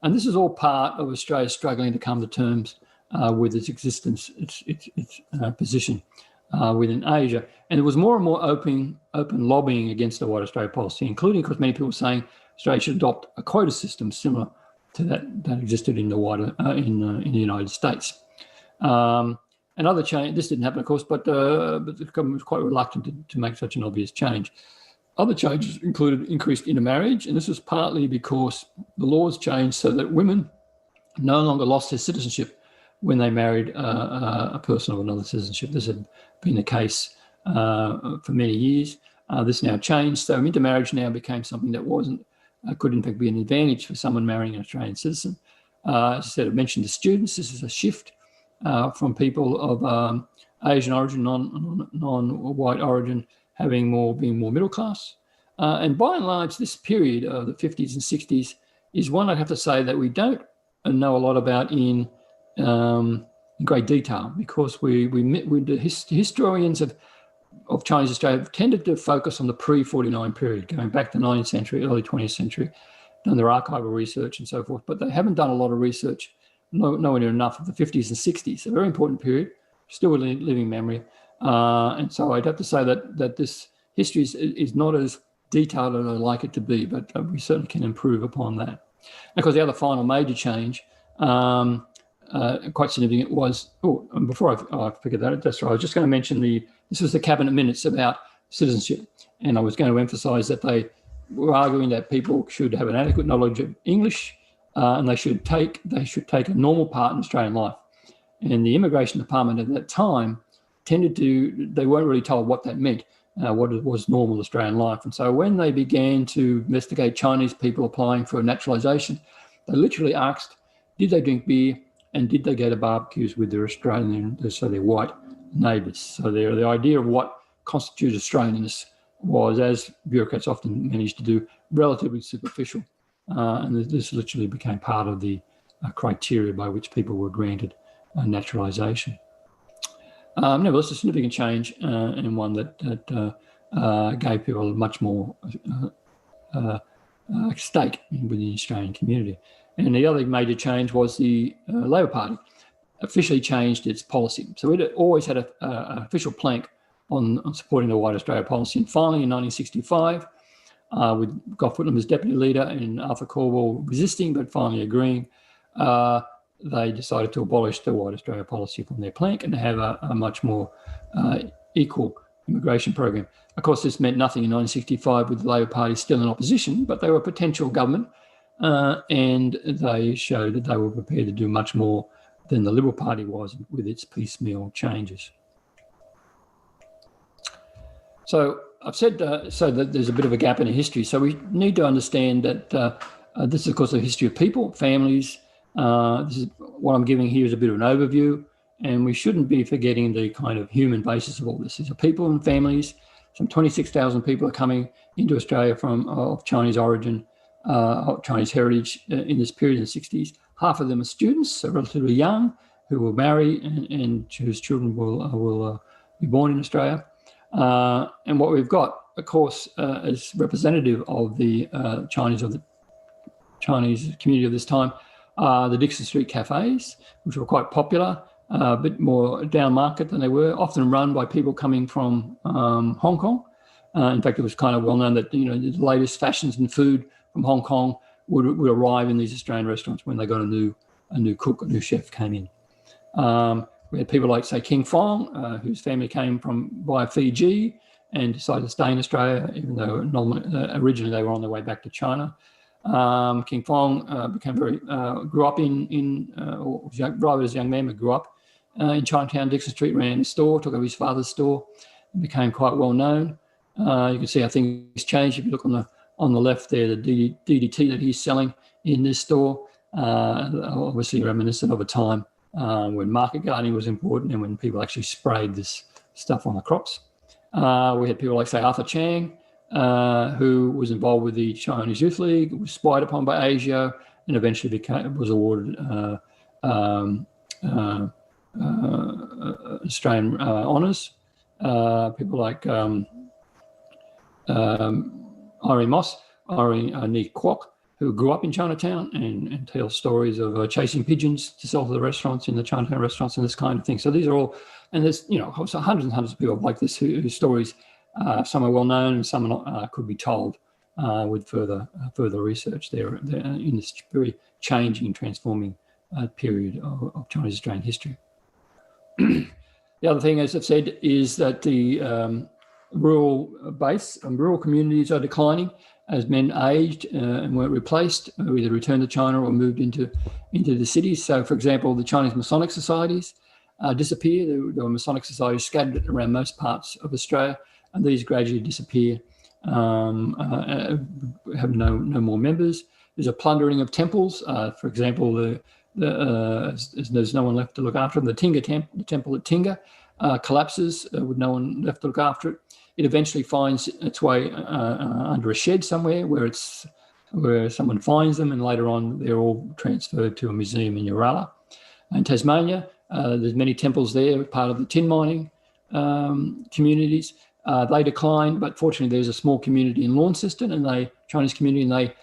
And this is all part of Australia struggling to come to terms with its existence, its position within Asia. And there was more and more open lobbying against the White Australia policy, including because many people were saying Australia should adopt a quota system similar to that existed in the United States. Another change, this didn't happen, of course, but the government was quite reluctant to make such an obvious change. Other changes included increased intermarriage, and this was partly because the laws changed so that women no longer lost their citizenship when they married a person of another citizenship. This had been the case for many years. This now changed, so intermarriage now became something that could in fact be an advantage for someone marrying an Australian citizen. As I said, I mentioned the students. This is a shift from people of Asian origin, non-white origin, being more middle class. And by and large, this period of the 50s and 60s is one I'd have to say that we don't know a lot about in great detail, because the historians of Chinese Australia have tended to focus on the pre-49 period, going back to the 19th century, early 20th century, done their archival research and so forth, but they haven't done a lot of research, nowhere near enough, of the 50s and 60s, a very important period, still a living memory. And so I'd have to say that this history is not as detailed as I'd like it to be, but we certainly can improve upon that. And of course, the other final major change, quite significant, was, before I forget that, that's right, I was just going to mention this was the cabinet minutes about citizenship, and I was going to emphasise that they were arguing that people should have an adequate knowledge of English, and they should take a normal part in Australian life. And the Immigration Department at that time they weren't really told what that meant, what was normal Australian life. And so when they began to investigate Chinese people applying for naturalisation, they literally asked, did they drink beer and did they go to barbecues with their Australian, so their white neighbours? So the idea of what constitutes Australianness was, as bureaucrats often managed to do, relatively superficial. And this literally became part of the criteria by which people were granted naturalisation. Nevertheless, a significant change, and one that gave people a much more stake within the Australian community. And the other major change was the Labor Party officially changed its policy. So it always had an official plank on supporting the White Australia policy. And finally, in 1965, with Gough Whitlam as deputy leader and Arthur Calwell resisting, but finally agreeing, they decided to abolish the White Australia policy from their plank and to have a much more equal immigration program. Of course, this meant nothing in 1965 with the Labor Party still in opposition, but they were a potential government, and they showed that they were prepared to do much more than the Liberal Party was with its piecemeal changes. So I've said so that there's a bit of a gap in the history. So we need to understand that this is, of course, a history of people, families. This is what I'm giving here is a bit of an overview, and we shouldn't be forgetting the kind of human basis of all this. These are people and families. Some 26,000 people are coming into Australia of Chinese origin, of Chinese heritage in this period in the 60s. Half of them are students, so relatively young, who will marry and whose children will be born in Australia. And what we've got, of course, as representative of the Chinese community of this time, the Dixon Street cafes, which were quite popular, a bit more down market than they were, often run by people coming from Hong Kong. In fact, it was kind of well known that the latest fashions in food from Hong Kong would arrive in these Australian restaurants when they got a new cook, a new chef came in. We had people like, say, King Fong, whose family came from via Fiji and decided to stay in Australia, even though originally they were on their way back to China. King Fong grew up right as a young man, but grew up in Chinatown, Dixon Street, ran a store, took over his father's store, and became quite well known. You can see how things changed. If you look on the left there, the DDT that he's selling in this store, obviously reminiscent of a time when market gardening was important and when people actually sprayed this stuff on the crops. We had people like, say, Arthur Chang, who was involved with the Chinese Youth League, was spied upon by Asia, and eventually was awarded Australian honours. People like Irene Moss, Nee Kwok, who grew up in Chinatown and tells stories of chasing pigeons to sell to the restaurants in the Chinatown restaurants and this kind of thing. So these are all, and there's hundreds and hundreds of people like this whose stories, some are well known and some could be told with further research there in this very changing, transforming period of Chinese Australian history. The other thing, as I've said, is that the rural base and rural communities are declining as men aged and weren't replaced, or either returned to China or moved into the cities. So, for example, the Chinese Masonic societies disappear. There were Masonic societies scattered around most parts of Australia, and these gradually disappear, have no more members. There's a plundering of temples. For example, there's no one left to look after them. The temple at Tingha collapses with no one left to look after it. It eventually finds its way under a shed somewhere where someone finds them, and later on they're all transferred to a museum in Uralla. In Tasmania, there's many temples there, part of the tin mining communities. They decline, but fortunately there's a small community in Launceston, Chinese community, and they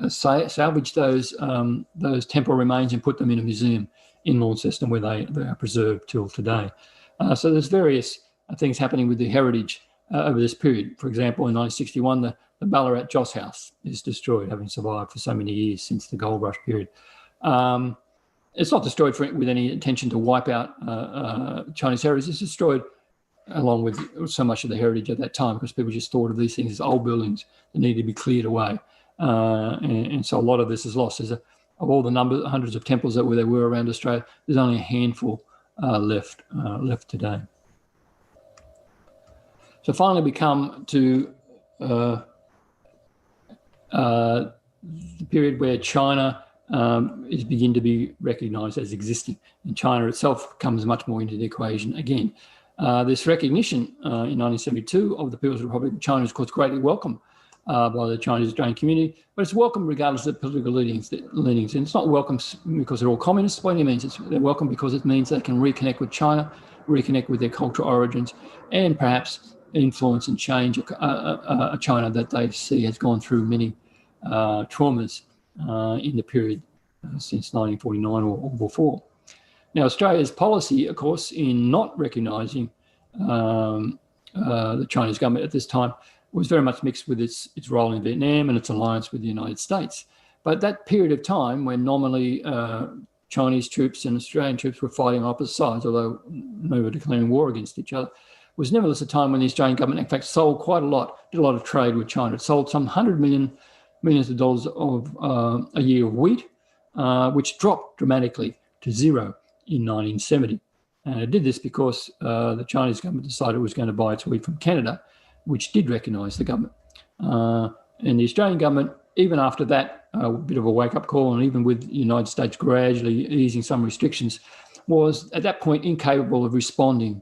salvage those temple remains and put them in a museum in Launceston where they are preserved till today. So there's various things happening with the heritage over this period. For example, in 1961, the Ballarat Joss House is destroyed, having survived for so many years since the gold rush period. It's not destroyed with any intention to wipe out Chinese heritage. It's destroyed along with so much of the heritage at that time because people just thought of these things as old buildings that needed to be cleared away. And so a lot of this is lost. Of all the hundreds of temples that there were around Australia, there's only a handful left today. So finally we come to the period where China is begin to be recognised as existing, and China itself comes much more into the equation again. This recognition in 1972 of the People's Republic of China is, of course, greatly welcome by the Chinese Australian community, but it's welcome regardless of the political leanings. And it's not welcome because they're all communists by any means. They're welcome because it means they can reconnect with China, reconnect with their cultural origins, and perhaps influence and change a China that they see has gone through many traumas in the period since 1949 or before. Now, Australia's policy, of course, in not recognising the Chinese government at this time was very much mixed with its role in Vietnam and its alliance with the United States. But that period of time when nominally Chinese troops and Australian troops were fighting on opposite sides, although they were declaring war against each other, was nevertheless a time when the Australian government, in fact, sold quite a lot, did a lot of trade with China. It sold some millions of dollars of a year of wheat, which dropped dramatically to zero in 1970. And it did this because the Chinese government decided it was going to buy its wheat from Canada, which did recognise the government. And the Australian government, even after that, a bit of a wake-up call, and even with the United States gradually easing some restrictions, was at that point incapable of responding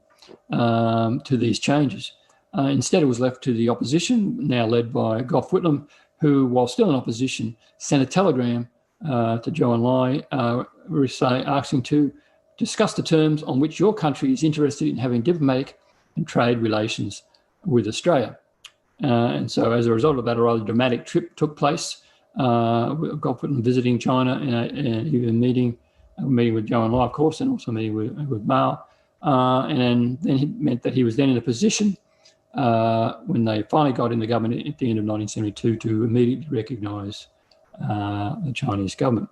to these changes. Instead, it was left to the opposition, now led by Gough Whitlam, who, while still in opposition, sent a telegram to Zhou Enlai asking to discuss the terms on which your country is interested in having diplomatic and trade relations with Australia. And so as a result of that, a rather dramatic trip took place. Gough Whitlam visiting China and even meeting with Zhou Enlai, of course, and also meeting with Mao. And then it meant that he was then in a position when they finally got in the government at the end of 1972 to immediately recognise the Chinese government.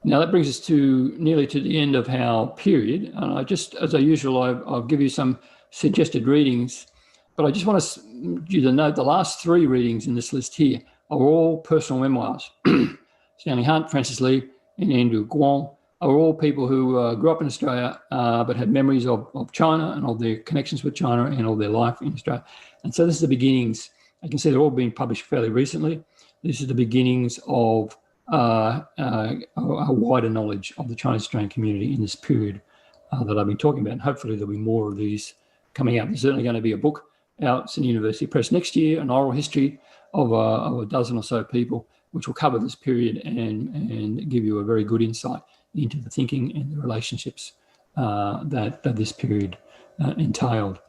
Now that brings us to nearly to the end of our period, and I just, as usual, I'll give you some suggested readings, but I just want you to note the last 3 readings in this list here are all personal memoirs. Stanley Hunt, Francis Lee, and Andrew Guong are all people who grew up in Australia but had memories of China and of their connections with China and of their life in Australia. And so this is the beginnings. I can see they're all being published fairly recently. This is the beginnings of a wider knowledge of the Chinese Australian community in this period that I've been talking about. And hopefully there'll be more of these coming out. There's certainly going to be a book out at Sydney University Press next year, an oral history of a dozen or so people, which will cover this period and give you a very good insight into the thinking and the relationships that this period entailed.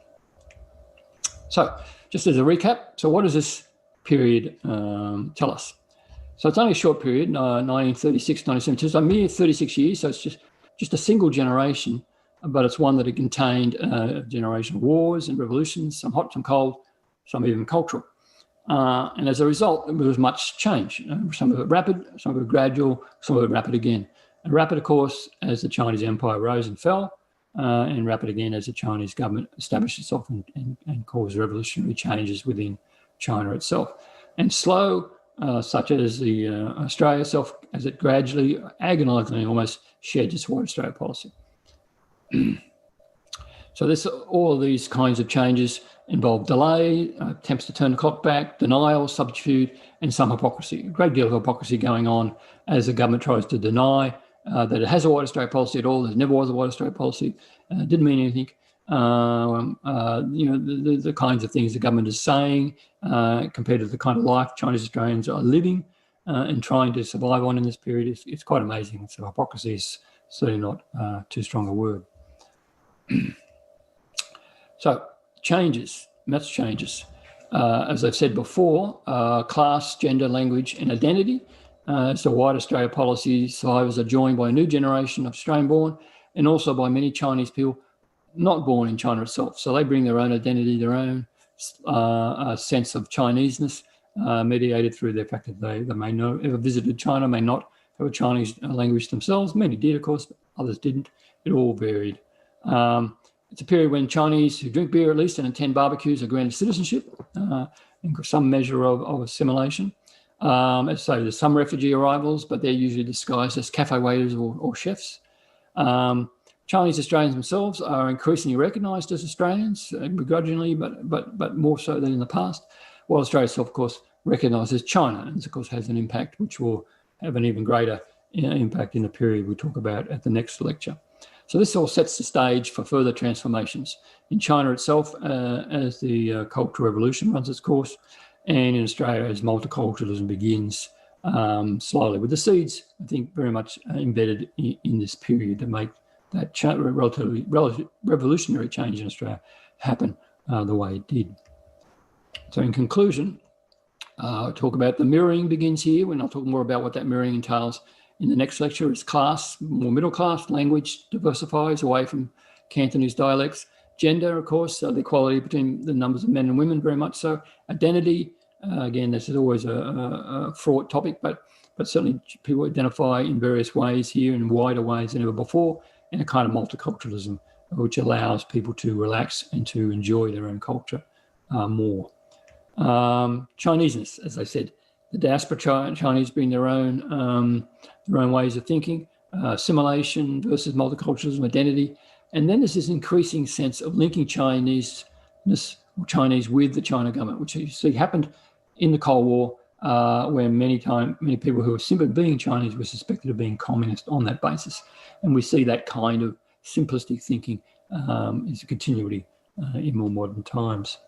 So just as a recap, so what does this period tell us? So it's only a short period, 1936, 1972, so a mere 36 years, so it's just a single generation, but it's one that it contained a generation of wars and revolutions, some hot, some cold, some even cultural. And as a result, there was much change. Some of it rapid, some of it gradual, some of it rapid again. And rapid, of course, as the Chinese Empire rose and fell, and rapid again as the Chinese government established itself and caused revolutionary changes within China itself. And slow, such as the Australia itself, as it gradually, agonizingly almost shed its white Australia policy. So all of these kinds of changes involve delay, attempts to turn the clock back, denial, subterfuge, and some hypocrisy. A great deal of hypocrisy going on as the government tries to deny that it has a white Australia policy at all. There never was a white Australia policy. Didn't mean anything. The kinds of things the government is saying compared to the kind of life Chinese Australians are living and trying to survive on in this period, it's quite amazing. So hypocrisy is certainly not too strong a word. So much changes. As I've said before, class, gender, language, and identity. So white Australia policy survivors are joined by a new generation of Australian-born and also by many Chinese people not born in China itself. So they bring their own identity, their own sense of Chineseness, mediated through the fact that they may not ever visited China, may not have a Chinese language themselves. Many did, of course, but others didn't. It all varied. It's a period when Chinese who drink beer at least and attend barbecues are granted citizenship and some measure of assimilation. So there's some refugee arrivals, but they're usually disguised as cafe waiters or chefs. Chinese Australians themselves are increasingly recognised as Australians, begrudgingly, but more so than in the past. While Australia itself, of course, recognises China, and this, of course, has an impact which will have an even greater impact in the period we talk about at the next lecture. So this all sets the stage for further transformations in China itself as the Cultural Revolution runs its course, and in Australia as multiculturalism begins slowly, with the seeds, I think, very much embedded in this period to make that relatively revolutionary change in Australia happen the way it did. So in conclusion, I'll talk about the mirroring begins here. We're not talking more about what that mirroring entails in the next lecture. It's class, more middle class, language diversifies away from Cantonese dialects. Gender, of course, the equality between the numbers of men and women, very much so. Identity, again, this is always a fraught topic, but certainly people identify in various ways here, in wider ways than ever before, and a kind of multiculturalism, which allows people to relax and to enjoy their own culture more. Chineseness, as I said, the diaspora Chinese bring their own ways of thinking, assimilation versus multiculturalism, identity, and then there's this increasing sense of linking Chineseness or Chinese with the China government, which you see happened in the Cold War, where many people who were simply being Chinese were suspected of being communist on that basis. And we see that kind of simplistic thinking is a continuity in more modern times.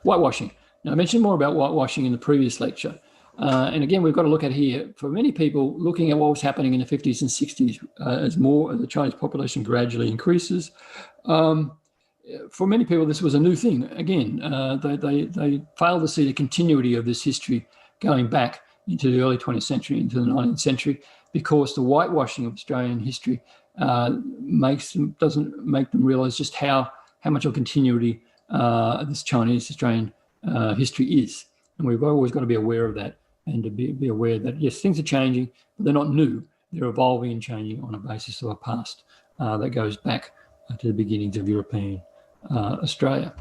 Whitewashing. Now, I mentioned more about whitewashing in the previous lecture. And again, we've got to look at here, for many people, looking at what was happening in the 50s and 60s as the Chinese population gradually increases. For many people, this was a new thing. Again, they failed to see the continuity of this history going back into the early 20th century, into the 19th century, because the whitewashing of Australian history doesn't make them realise just how much of continuity this Chinese Australian history is. And we've always got to be aware of that and to be aware that, yes, things are changing, but they're not new. They're evolving and changing on a basis of a past that goes back to the beginnings of European Australia.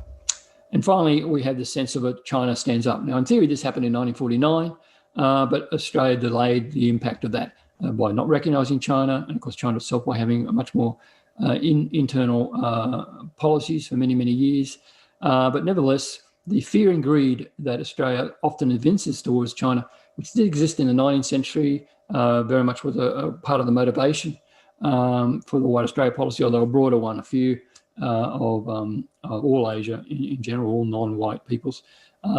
And finally, we have the sense of it, China stands up. Now, in theory, this happened in 1949, but Australia delayed the impact of that by not recognising China, and of course China itself by having a much more internal policies for many, many years. But nevertheless, the fear and greed that Australia often evinces towards China, which did exist in the 19th century, very much was a part of the motivation for the White Australia policy, although a broader one, a few of all Asia in general, all non-white peoples.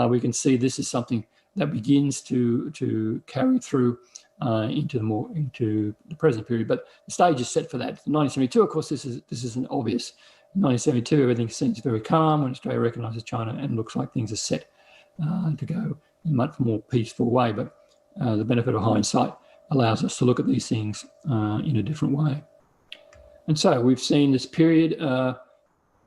We can see this is something that begins to carry through into the present period, but the stage is set for that. 1972, of course, this isn't obvious. In 1972, everything seems very calm when Australia recognises China and looks like things are set to go in a much more peaceful way. But the benefit of hindsight allows us to look at these things in a different way. And so we've seen this period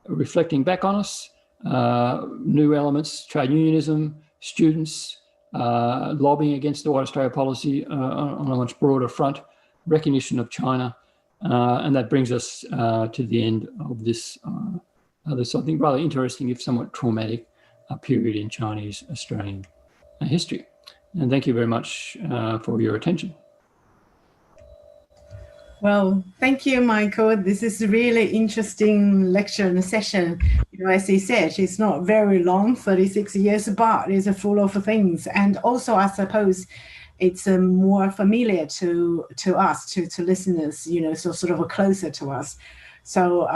reflecting back on us, new elements, trade unionism, students, lobbying against the White Australia policy on a much broader front, recognition of China, and that brings us to the end of this, I think, rather interesting, if somewhat traumatic, period in Chinese Australian history. And thank you very much for your attention. Well, thank you, Michael. This is a really interesting lecture and session. You know, as he said, it's not very long, 36 years, but it's full of things. And also, I suppose, it's more familiar to us, to listeners, you know, so sort of closer to us. So,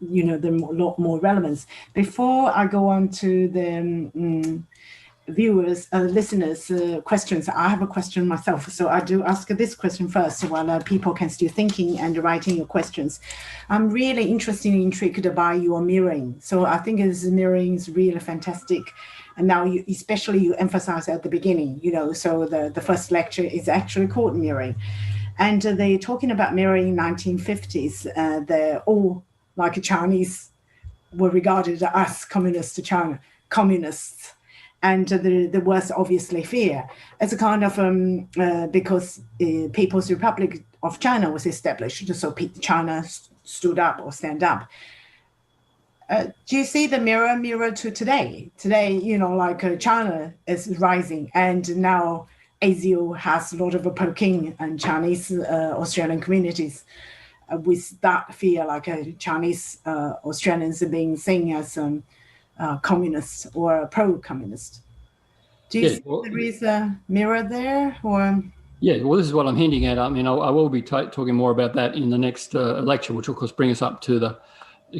you know, there's a lot more relevance. Before I go on to the viewers, listeners' questions, I have a question myself. So I do ask this question first while people can still thinking and writing your questions. I'm really interested and intrigued by your mirroring. So I think this mirroring is really fantastic. And now especially you emphasize at the beginning, you know, so the first lecture is actually called mirroring. And they're talking about mirroring in 1950s. They're all like Chinese were regarded as communists. And there was obviously fear. It's a kind of, because People's Republic of China was established, so China stood up or stand up. Do you see the mirror to today? Today, you know, like China is rising, and now ASIO has a lot of poking and Chinese Australian communities with that fear, like Chinese Australians are being seen as communist or pro-communist. Do you see there is a mirror there, or? Yeah, well, this is what I'm hinting at. I mean, I will be talking more about that in the next lecture, which will, of course, bring us up to the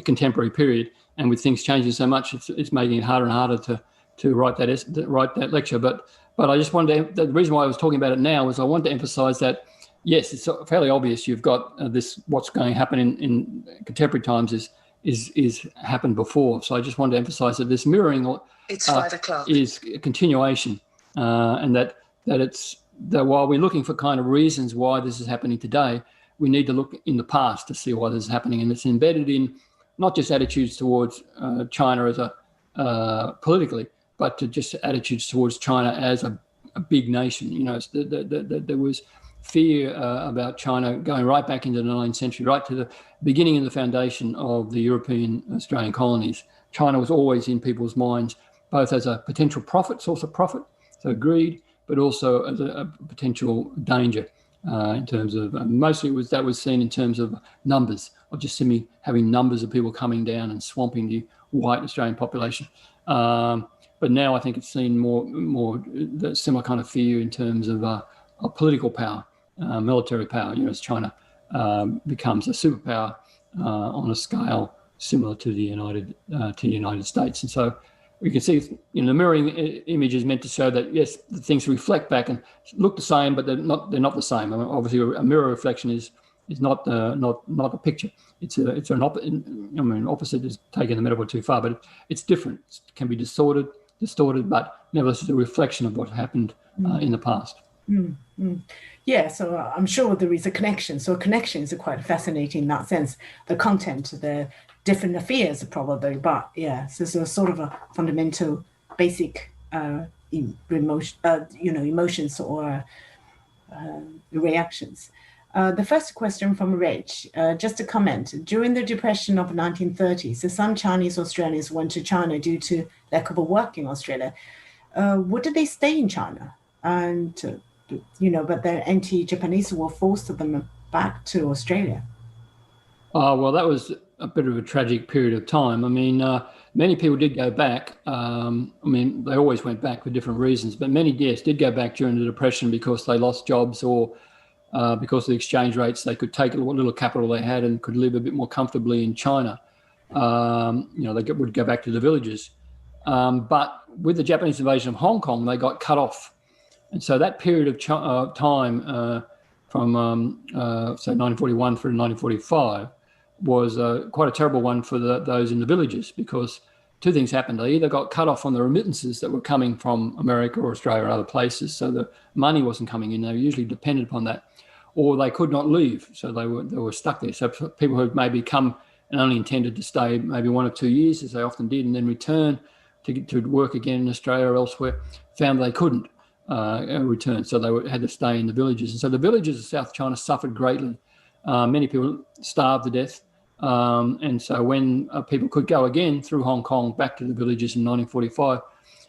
contemporary period. And with things changing so much, it's making it harder and harder to write that lecture. But I just wanted to, the reason why I was talking about it now is I wanted to emphasise that, yes, it's fairly obvious you've got this, what's going to happen in contemporary times is happened before. So I just wanted to emphasise that this mirroring it's 5 o'clock. Is a continuation, and that while we're looking for kind of reasons why this is happening today, we need to look in the past to see why this is happening, and it's embedded in not just attitudes towards China as politically, but to just attitudes towards China as a big nation. You know, there was fear about China going right back into the 19th century, right to the beginning and the foundation of the European Australian colonies. China was always in people's minds, both as a potential source of profit, so greed, but also as a potential danger in terms of, mostly that was seen in terms of numbers, of just simply having numbers of people coming down and swamping the white Australian population. But now I think it's seen more the similar kind of fear in terms of political power, military power, you know, as China becomes a superpower on a scale similar to the United States. And so we can see, you know, the mirroring image is meant to show that, yes, the things reflect back and look the same, but they're not the same. I mean, obviously, a mirror reflection is not a picture. It's an opposite is taking the metaphor too far, but it's different. It can be distorted, but nevertheless, it's a reflection of what happened in the past. Yeah, so I'm sure there is a connection. So connections are quite fascinating in that sense. The content, the different affairs probably, but yeah, so it's a sort of a fundamental, basic emotions or reactions. The first question from Rich, just a comment. During the Depression of the 1930s, some Chinese Australians went to China due to lack of work in Australia. Would they stay in China? And, but the anti-Japanese were forced them back to Australia. Well, that was a bit of a tragic period of time. I mean, many people did go back. They always went back for different reasons, but many, yes, did go back during the Depression because they lost jobs or because of the exchange rates. They could take what little capital they had and could live a bit more comfortably in China. They would go back to the villages. But with the Japanese invasion of Hong Kong, they got cut off. And so that period of time from, say, 1941 through 1945 was quite a terrible one for those in the villages, because two things happened. They either got cut off from the remittances that were coming from America or Australia or other places, so the money wasn't coming in. They were usually dependent upon that, or they could not leave, so they were stuck there. So people who had maybe come and only intended to stay maybe 1 or 2 years, as they often did, and then return to work again in Australia or elsewhere, found they couldn't return, so they had to stay in the villages. And so the villages of South China suffered greatly. Many people starved to death. And so when people could go again through Hong Kong back to the villages in 1945,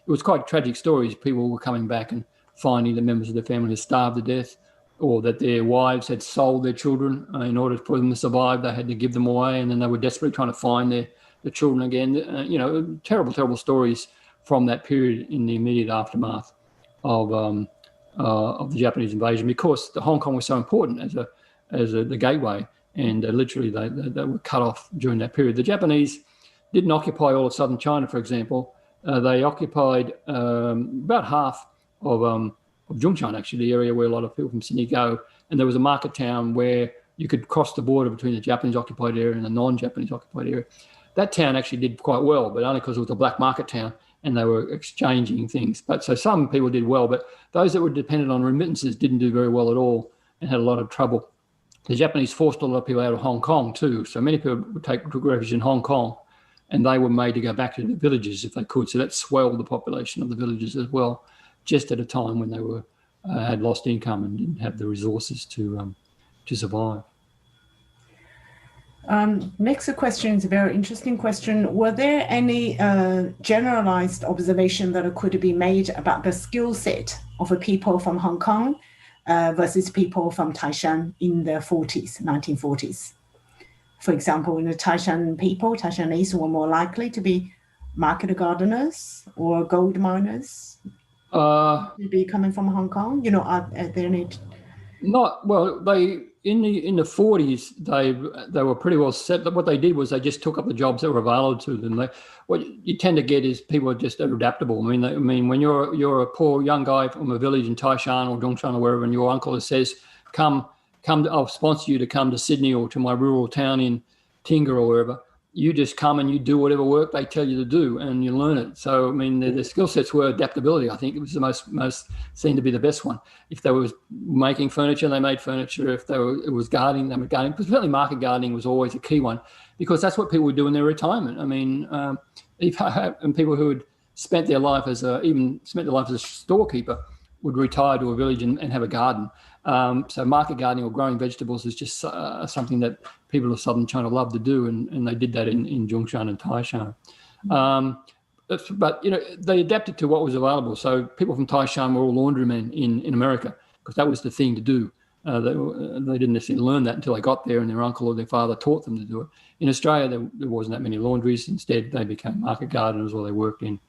it was quite tragic stories. People were coming back and finding that members of their family had starved to death, or that their wives had sold their children in order for them to survive. They had to give them away, and then they were desperately trying to find their children again. Terrible, terrible stories from that period in the immediate aftermath of the Japanese invasion, because the Hong Kong was so important as the gateway. And literally they were cut off during that period. The Japanese didn't occupy all of southern China, for example. They occupied about half of Zhongshan, actually, the area where a lot of people from Sydney go. And there was a market town where you could cross the border between the Japanese-occupied area and the non-Japanese-occupied area. That town actually did quite well, but only because it was a black market town and they were exchanging things. So some people did well, but those that were dependent on remittances didn't do very well at all and had a lot of trouble. The Japanese forced a lot of people out of Hong Kong too. So many people would take refuge in Hong Kong, and they were made to go back to the villages if they could. So that swelled the population of the villages as well, just at a time when they had lost income and didn't have the resources to survive. Next question is a very interesting question. Were there any generalized observation that could be made about the skill set of a people from Hong Kong versus people from Taishan in the 1940s? For example, the Taishanese were more likely to be market gardeners or gold miners, to be coming from Hong Kong. Are there any? Not well. They in the 40s they were pretty well set. What they did was they just took up the jobs that were available to them. What you tend to get is people are just adaptable. I mean, when you're a poor young guy from a village in Taishan or Zhongshan or wherever, and your uncle says, "Come, I'll sponsor you to come to Sydney or to my rural town in Tinga or wherever." You just come and you do whatever work they tell you to do, and you learn it. So, I mean, the skill sets were adaptability. I think it was the most seemed to be the best one. If they were making furniture, they made furniture. If it was gardening, they were gardening. But certainly market gardening was always a key one, because that's what people would do in their retirement. I mean, and people who had spent their life as a storekeeper would retire to a village and have a garden. So market gardening or growing vegetables is just something that people of southern China love to do, and they did that in Zhongshan and Taishan. But they adapted to what was available. So people from Taishan were all laundrymen in America, because that was the thing to do. They didn't necessarily learn that until they got there, and their uncle or their father taught them to do it. In Australia, there wasn't that many laundries. Instead, they became market gardeners, or they worked in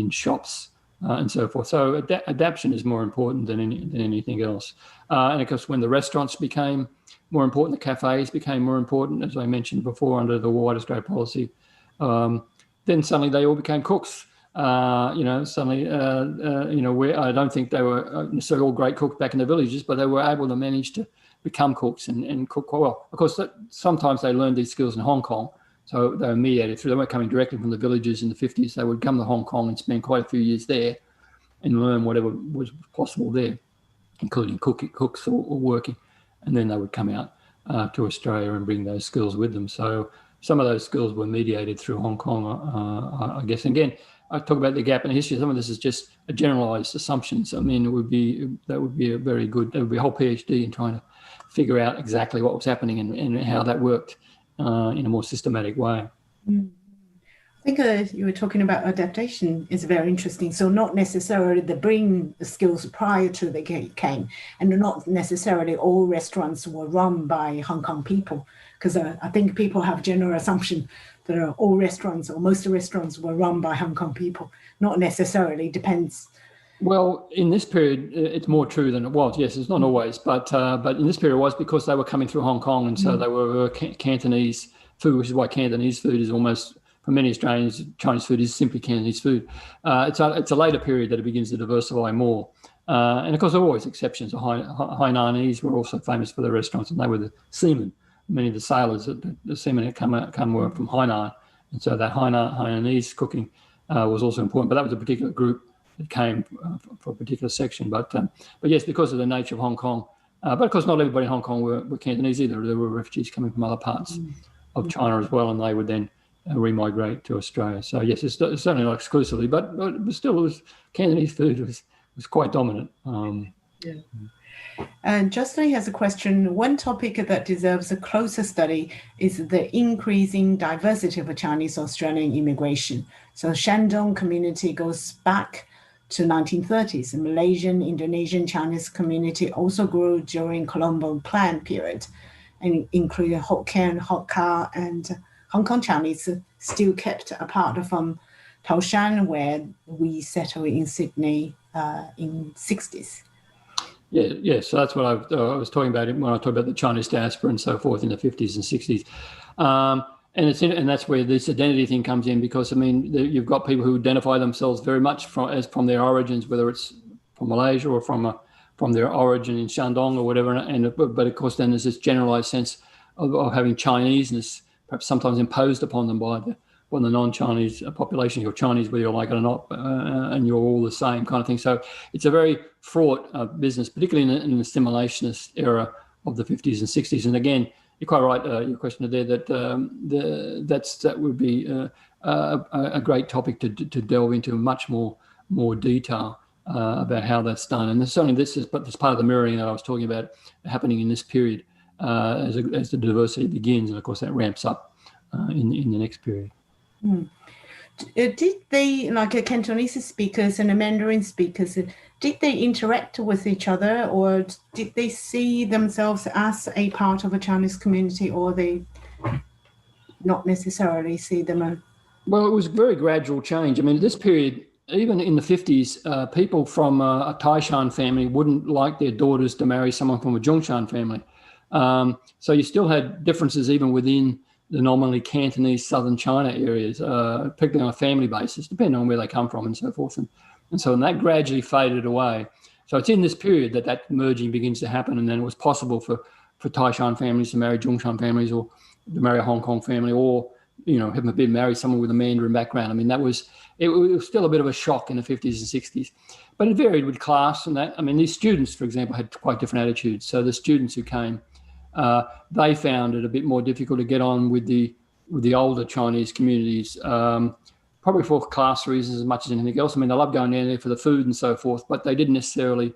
shops. And so forth. So adaptation is more important than anything else. And of course, when the restaurants became more important, the cafes became more important, as I mentioned before, under the White Australia policy, then suddenly they all became cooks. Suddenly, where I don't think they were necessarily all great cooks back in the villages, but they were able to manage to become cooks and cook quite well. Of course, sometimes they learned these skills in Hong Kong. So they were mediated through. They weren't coming directly from the villages in the 50s. They would come to Hong Kong and spend quite a few years there and learn whatever was possible there, including cooks or working. And then they would come out to Australia and bring those skills with them. So some of those skills were mediated through Hong Kong, I guess. And again, I talk about the gap in history, some of this is just a generalized assumptions. I mean, that would be a whole PhD in trying to figure out exactly what was happening and how that worked in a more systematic way. I think you were talking about adaptation is very interesting. So not necessarily the bring skills prior to they came, and not necessarily all restaurants were run by Hong Kong people, because I think people have general assumption that all restaurants or most restaurants were run by Hong Kong people. Not necessarily, depends. Well, in this period, it's more true than it was. Yes, it's not always, but in this period it was because they were coming through Hong Kong, and so they were Cantonese food, which is why Cantonese food is almost, for many Australians, Chinese food is simply Cantonese food. It's a later period that it begins to diversify more. And of course, there are always exceptions. The Hainanese were also famous for their restaurants, and they were the seamen. Many of the sailors, the seamen that come were from Hainan. And so that Hainanese cooking was also important. But that was a particular group that came for a particular section. But yes, because of the nature of Hong Kong. But of course, not everybody in Hong Kong were Cantonese either. There were refugees coming from other parts of China as well, and they would then remigrate to Australia. So yes, it's certainly not exclusively, but still, it was Cantonese food was quite dominant. And Justin has a question. One topic that deserves a closer study is the increasing diversity of Chinese Australian immigration. So Shandong community goes back to 1930s. The Malaysian, Indonesian, Chinese community also grew during Colombo Plan period, and including Hokkien, Hakka, and Hong Kong Chinese still kept apart from Taoshan, where we settled in Sydney in 60s. Yeah. So that's what I was talking about when I talk about the Chinese diaspora and so forth in the 50s and 60s. And that's where this identity thing comes in, because I mean, you've got people who identify themselves very much from their origins, whether it's from Malaysia or from their origin in Shandong or whatever. But of course, then there's this generalized sense of having Chineseness, perhaps sometimes imposed upon them by the non-Chinese population. You're Chinese whether you like it or not, and you're all the same kind of thing. So it's a very fraught business, particularly in the assimilationist era of the 50s and 60s. And again, you're quite right, your question there, that would be a great topic to delve into much more detail about how that's done. And certainly this is part of the mirroring that I was talking about happening in this period as the diversity begins, and of course that ramps up in the next period. Did they, like Cantonese speakers and the Mandarin speakers, did they interact with each other, or did they see themselves as a part of a Chinese community, or they not necessarily see them? Well, it was a very gradual change. I mean, this period, even in the 50s, people from a Taishan family wouldn't like their daughters to marry someone from a Zhongshan family. So you still had differences even within the nominally Cantonese southern China areas, particularly on a family basis, depending on where they come from and so forth. And so that gradually faded away. So it's in this period that merging begins to happen, and then it was possible for Taishan families to marry Zhongshan families, or to marry a Hong Kong family, or heaven forbid, marry someone with a Mandarin background. I mean, it was still a bit of a shock in the 50s and 60s, but it varied with class and that. I mean, these students, for example, had quite different attitudes. So the students who came, they found it a bit more difficult to get on with the older Chinese communities, probably for class reasons as much as anything else. I mean, they loved going down there for the food and so forth, but they didn't necessarily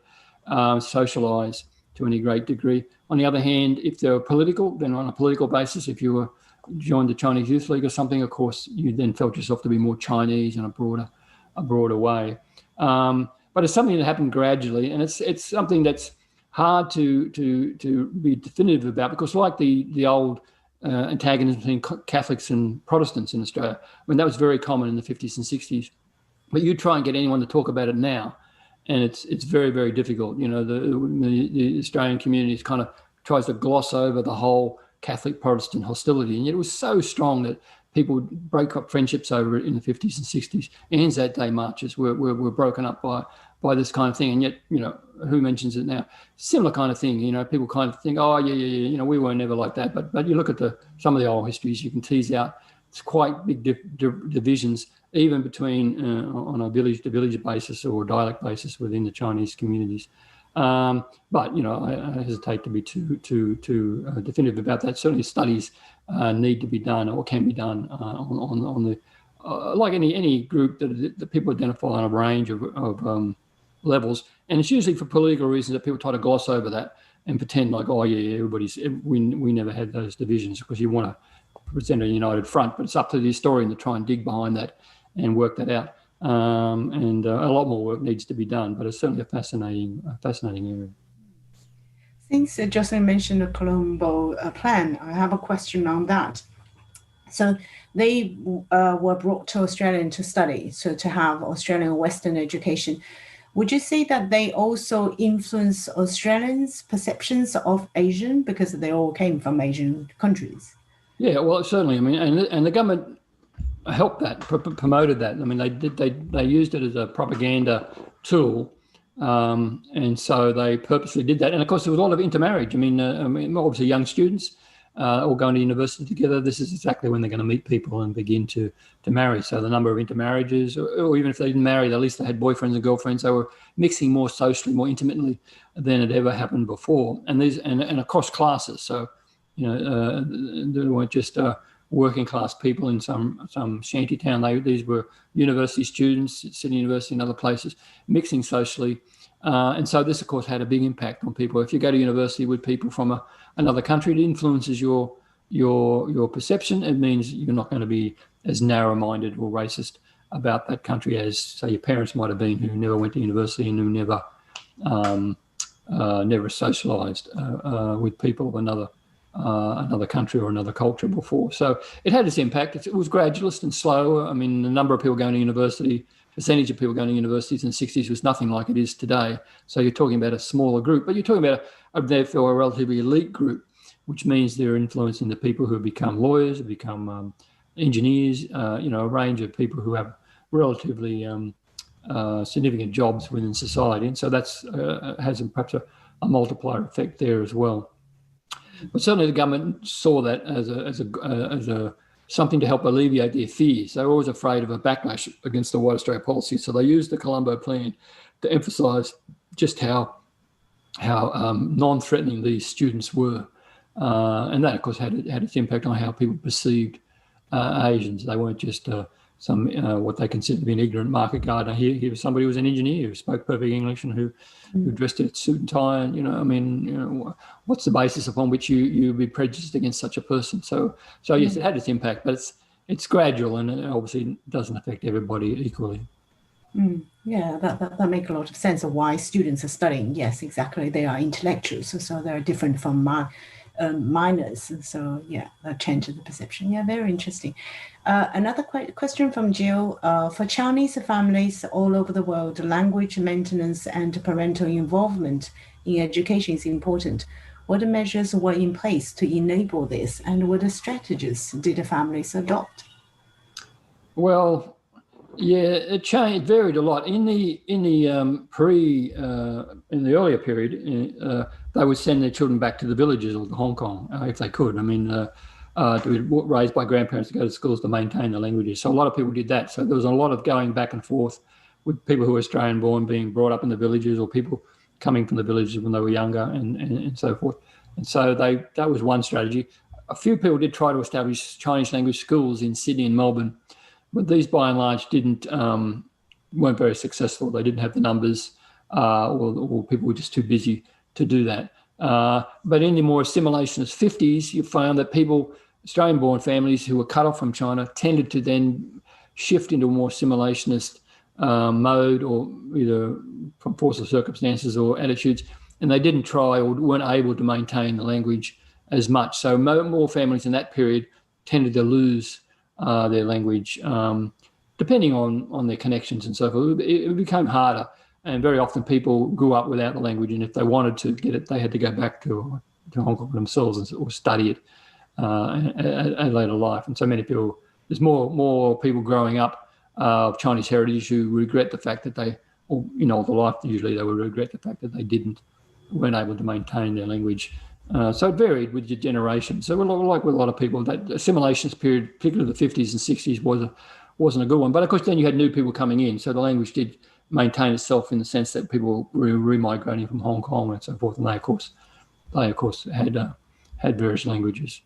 socialise to any great degree. On the other hand, if they were political, then on a political basis, if you were joined the Chinese Youth League or something, of course, you then felt yourself to be more Chinese in a broader way. But it's something that happened gradually, and it's something that's hard to be definitive about, because like the old antagonism between Catholics and Protestants in Australia, I mean, that was very common in the 50s and 60s. But you try and get anyone to talk about it now, and it's very, very difficult. The Australian community kind of tries to gloss over the whole Catholic-Protestant hostility, and yet it was so strong that people broke up friendships over it in the 50s and 60s. Anzac Day marches were broken up by this kind of thing, and yet, who mentions it now? Similar kind of thing, people kind of think, oh, yeah, we were never like that. But you look at some of the old histories, you can tease out it's quite big divisions, even between on a village-to-village basis or dialect basis within the Chinese communities. But I hesitate to be too definitive about that. Certainly, studies need to be done or can be done like any group that people identify on a range of levels, and it's usually for political reasons that people try to gloss over that and pretend like, oh yeah, we never had those divisions, because you want to present a united front, but it's up to the historian to try and dig behind that and work that out. And a lot more work needs to be done, but it's certainly a fascinating area. Since Jocelyn mentioned the Colombo plan, I have a question on that. So they were brought to Australia to study, so to have Australian Western education. Would you say that they also influence Australians' perceptions of Asian, because they all came from Asian countries? Yeah, well, certainly. I mean, and the government helped that, promoted that. I mean, they used it as a propaganda tool, and so they purposely did that. And of course, there was a lot of intermarriage. I mean, obviously, young students all going to university together. This is exactly when they're going to meet people and begin to marry. So the number of intermarriages, or even if they didn't marry, at least they had boyfriends and girlfriends. They were mixing more socially, more intimately than had ever happened before, and across classes. So, they weren't just working class people in some shanty town. These were university students, Sydney University and other places, mixing socially. And so this, of course, had a big impact on people. If you go to university with people from another country, it influences your perception. It means you're not going to be as narrow-minded or racist about that country as, say, your parents might have been, who never went to university and who never socialised with people of another country or another culture before. So it had its impact. It was gradualist and slow. I mean, the number of people going to university, percentage of people going to universities in the 60s was nothing like it is today. So you're talking about a smaller group, but you're talking about therefore a relatively elite group, which means they're influencing the people who have become lawyers, have become engineers, a range of people who have relatively significant jobs within society. And so that's has perhaps a multiplier effect there as well. But certainly the government saw that as a something to help alleviate their fears. They were always afraid of a backlash against the White Australia policy. So they used the Colombo plan to emphasise just how non-threatening these students were. And that, of course, had its impact on how people perceived Asians. They weren't just some what they considered to be an ignorant market gardener. Here was somebody who was an engineer who spoke perfect English and who dressed in a suit and tie. And what's the basis upon which you be prejudiced against such a person? So yes, it had its impact, but it's gradual, and it obviously doesn't affect everybody equally. Yeah, that makes a lot of sense of why students are studying. Yes, exactly. They are intellectuals, so they're different from minors. And so, yeah, that changes the perception. Yeah, very interesting. Another question from Jill. For Chinese families all over the world, language maintenance and parental involvement in education is important. What measures were in place to enable this, and what strategies did the families adopt? Well, yeah, it changed, varied a lot. In the earlier period, they would send their children back to the villages or to Hong Kong if they could. I mean, to be raised by grandparents to go to schools to maintain the languages. So a lot of people did that. So there was a lot of going back and forth with people who were Australian-born being brought up in the villages, or people coming from the villages when they were younger, and so forth. And so that was one strategy. A few people did try to establish Chinese language schools in Sydney and Melbourne, but these, by and large, weren't very successful. They didn't have the numbers, or people were just too busy to do that. But in the more assimilationist 50s, you found that Australian-born families who were cut off from China, tended to then shift into a more assimilationist mode, or either from force of circumstances or attitudes, and they didn't try or weren't able to maintain the language as much. So more families in that period tended to lose their language, depending on their connections and so forth. It became harder, and very often people grew up without the language, and if they wanted to get it, they had to go back to Hong Kong themselves or study it at later life. And so many people, there's more people growing up of Chinese heritage who regret the fact that the life usually they would regret the fact that they weren't able to maintain their language. So it varied with your generation. So like with a lot of people, that assimilationist period, particularly the 50s and 60s, wasn't a good one. But of course, then you had new people coming in, so the language did maintain itself in the sense that people were remigrating from Hong Kong and so forth, and they of course had various languages.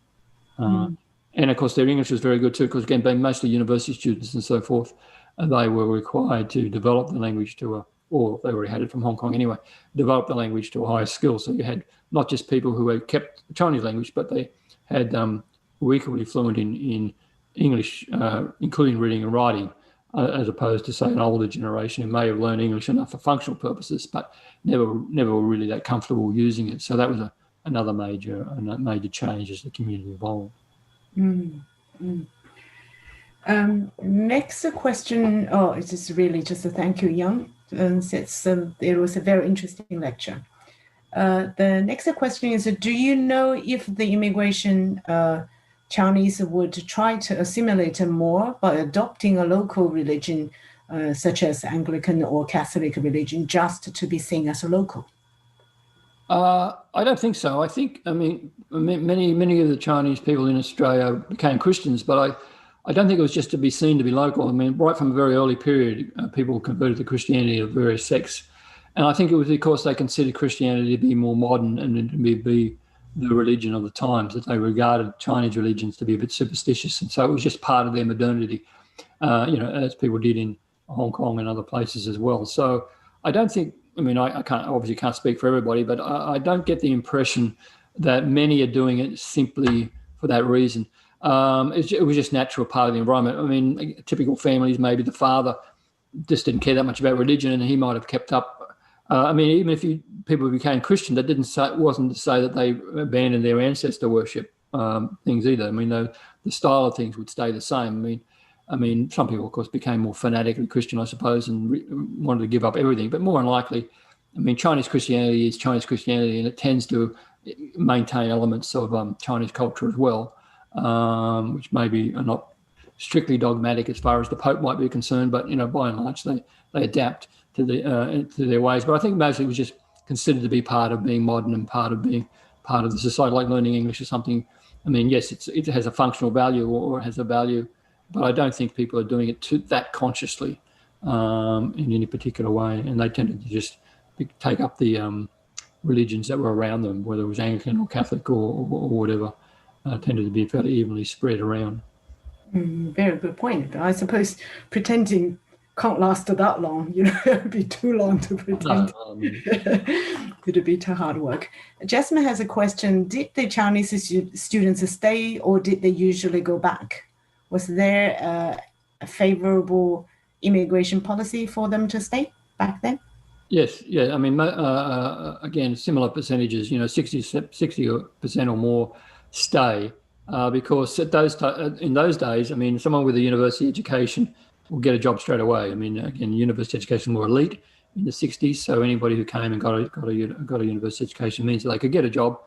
And And of course, their English was very good too, because again, being mostly university students and so forth, they were required to develop the language to or they already had it from Hong Kong anyway, develop the language to a higher skill. So you had not just people who had kept the Chinese language, but they had were equally fluent in English, including reading and writing, as opposed to, say, an older generation who may have learned English enough for functional purposes, but never were really that comfortable using it. So that was another major change as the community evolved. Next question. Oh, it is really just a thank you, Young. It was a very interesting lecture. The next question is, do you know if the immigration Chinese would try to assimilate more by adopting a local religion, such as Anglican or Catholic religion, just to be seen as a local? I don't think so. I think, many of the Chinese people in Australia became Christians, but I don't think it was just to be seen to be local. I mean, right from a very early period, people converted to Christianity of various sects. And I think it was because they considered Christianity to be more modern and to be the religion of the times, that they regarded Chinese religions to be a bit superstitious. And so it was just part of their modernity, as people did in Hong Kong and other places as well. So I don't think, I can't speak for everybody, but I don't get the impression that many are doing it simply for that reason. It was just natural part of the environment. I mean, typical families, maybe the father just didn't care that much about religion, and he might have kept up. Even if people became Christian, that wasn't to say that they abandoned their ancestor worship things either. I mean, the style of things would stay the same. Some people, of course, became more fanatically Christian, I suppose, and wanted to give up everything. But more than likely, Chinese Christianity is Chinese Christianity, and it tends to maintain elements of Chinese culture as well, which maybe are not strictly dogmatic as far as the Pope might be concerned. But by and large, they adapt to their ways. But I think mostly it was just considered to be part of being modern and part of being part of the society, like learning English or something. Yes, it has a functional value or has a value, but I don't think people are doing it that consciously in any particular way. And they tended to just take up the religions that were around them, whether it was Anglican or Catholic or whatever, tended to be fairly evenly spread around. Very good point. I suppose pretending can't last that long. It would be too long to pretend. It'd be too hard work. Jasmine has a question. Did the Chinese students stay, or did they usually go back? Was there a favorable immigration policy for them to stay back then? Yes, yeah. Again, similar percentages. 60% or more stay because in those days, someone with a university education will get a job straight away. Again, university education more elite in the 60s, so anybody who came and got a university education means that they could get a job,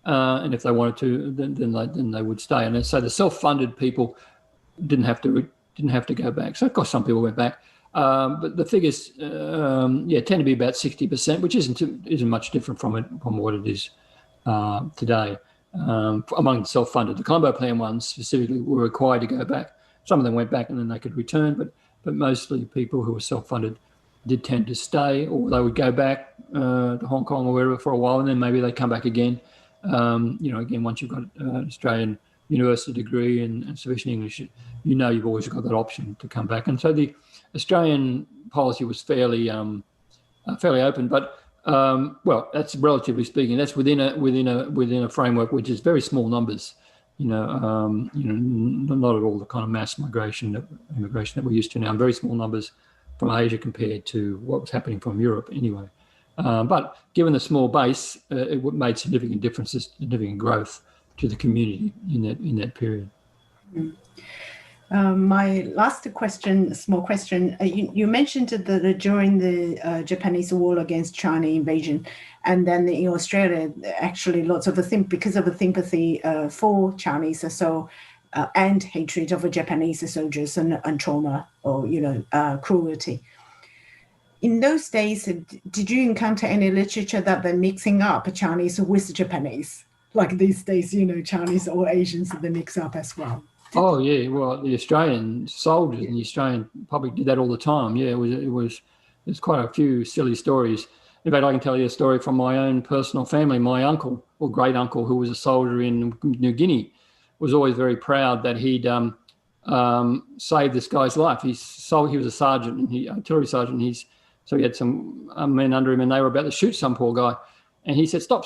and if they wanted to, then they would stay. And so the self-funded people didn't have to go back. So of course, some people went back, but the figures, tend to be about 60%, which isn't much different from what it is today. Among the self-funded, the Colombo Plan ones specifically were required to go back. Some of them went back and then they could return, but mostly people who were self-funded did tend to stay, or they would go back to Hong Kong or wherever for a while, and then maybe they come back again. Again, once you've got an Australian university degree and sufficient English, you've always got that option to come back. And so the Australian policy was fairly open, but that's relatively speaking. That's within a framework which is very small numbers. Not at all the kind of mass immigration that we're used to now. Very small numbers from Asia compared to what was happening from Europe anyway. But given the small base, it made significant differences, significant growth to the community in that period. My last question, small question. You mentioned that during the Japanese war against China invasion, and then in Australia, actually lots of because of the sympathy for Chinese, and hatred of Japanese soldiers and trauma or cruelty. In those days, did you encounter any literature that they're mixing up Chinese with Japanese? Like these days, Chinese or Asians, they mix up as well. Oh yeah, well the Australian soldiers and the Australian public did that all the time. Yeah, there's quite a few silly stories. In fact, I can tell you a story from my own personal family. My uncle or great uncle, who was a soldier in New Guinea, was always very proud that he'd saved this guy's life. He was a sergeant, and artillery sergeant. So he had some men under him, and they were about to shoot some poor guy. And he said, stop,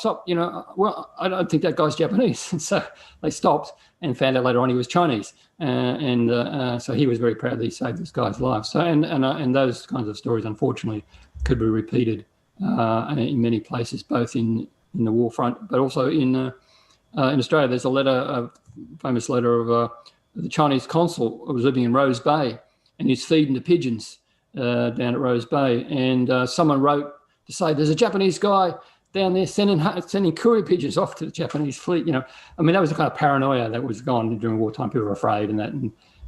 well, I don't think that guy's Japanese. And so they stopped and found out later on he was Chinese. So he was very proud that he saved this guy's life. So, and those kinds of stories, unfortunately, could be repeated in many places, both in the war front, but also in Australia. There's a famous letter of the Chinese consul who was living in Rose Bay, and he's feeding the pigeons down at Rose Bay. And someone wrote to say, there's a Japanese guy down there sending courier pigeons off to the Japanese fleet. That was the kind of paranoia that was gone during wartime. People were afraid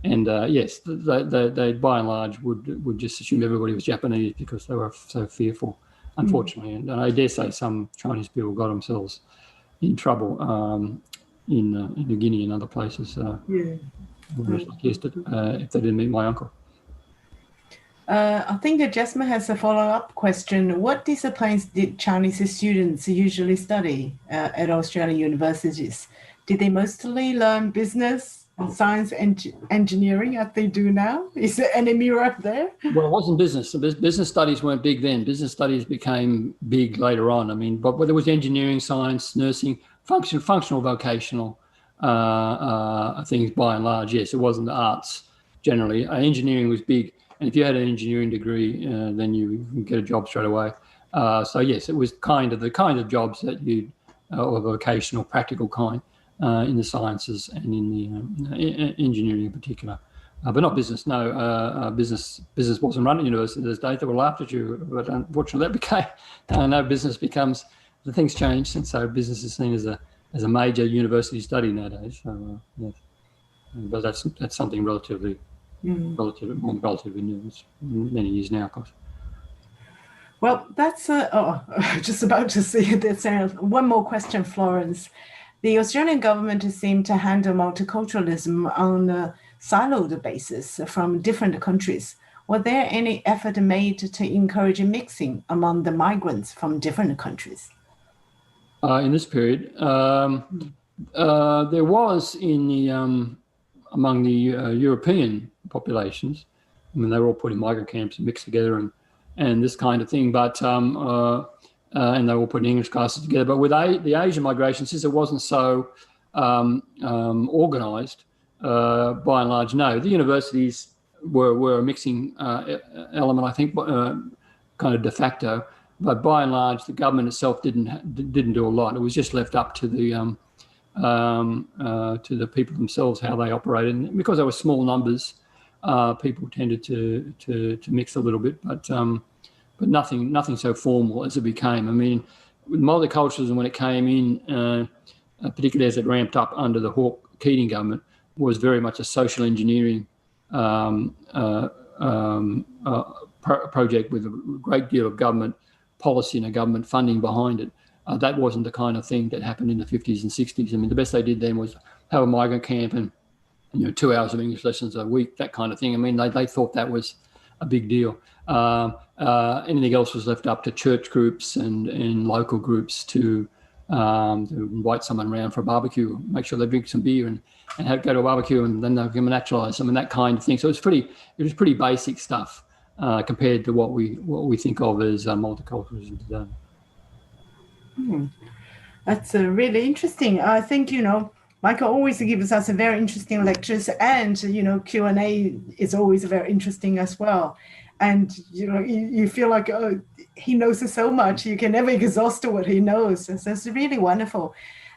yes, they by and large would just assume everybody was Japanese because they were so fearful, unfortunately. And I dare say some Chinese people got themselves in trouble in New Guinea and other places. If they didn't meet my uncle. I think Jasmine has a follow-up question. What disciplines did Chinese students usually study at Australian universities? Did they mostly learn business, science, and engineering as they do now? Is there any mirror there? Well, it wasn't business. Business studies weren't big then. Business studies became big later on. But there was engineering, science, nursing, functional, vocational things by and large. Yes, it wasn't the arts generally. Engineering was big. And if you had an engineering degree, then you can get a job straight away. So yes, it was the kind of jobs that or vocational, practical kind in the sciences and in the engineering in particular, but not business. No, business wasn't run at university those days. They were laughed at you, but unfortunately, that became no business becomes. The things changed, and so business is seen as a major university study nowadays. So yes, but that's something relatively new. It's many years now, of course. Well, that's just about to see this. One more question, Florence. The Australian government seemed to handle multiculturalism on a siloed basis from different countries. Was there any effort made to encourage mixing among the migrants from different countries? In this period, there was among the European populations. They were all put in migrant camps and mixed together and this kind of thing. But and they were all put in English classes together. But with the Asian migration, since it wasn't so organised, by and large, no. The universities were a mixing element, I think, kind of de facto. But by and large, the government itself didn't do a lot. It was just left up to the people themselves how they operated. And because there were small numbers, people tended to mix a little bit, but nothing so formal as it became. With multiculturalism, when it came in, particularly as it ramped up under the Hawke-Keating government, was very much a social engineering project with a great deal of government policy and a government funding behind it. That wasn't the kind of thing that happened in the 50s and 60s. The best they did then was have a migrant camp and 2 hours of English lessons a week, that kind of thing. They thought that was a big deal. Anything else was left up to church groups and local groups to invite someone around for a barbecue, make sure they drink some beer and go to a barbecue, and then they'll become naturalised. that kind of thing. So it was pretty basic stuff compared to what we think of as multiculturalism today. That's really interesting. I think, Michael always gives us a very interesting lectures, and, Q&A is always very interesting as well. And, you feel like, he knows so much. You can never exhaust what he knows. So it's really wonderful.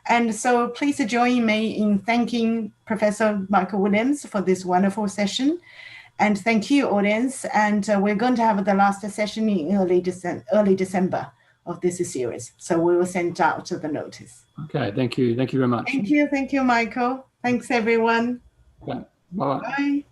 And so please join me in thanking Professor Michael Williams for this wonderful session. And thank you, audience. And we're going to have the last session in early December of this series. So we will send out the notice. Okay, thank you. Thank you very much. Thank you, Michael. Thanks, everyone. Okay. Bye-bye. Bye.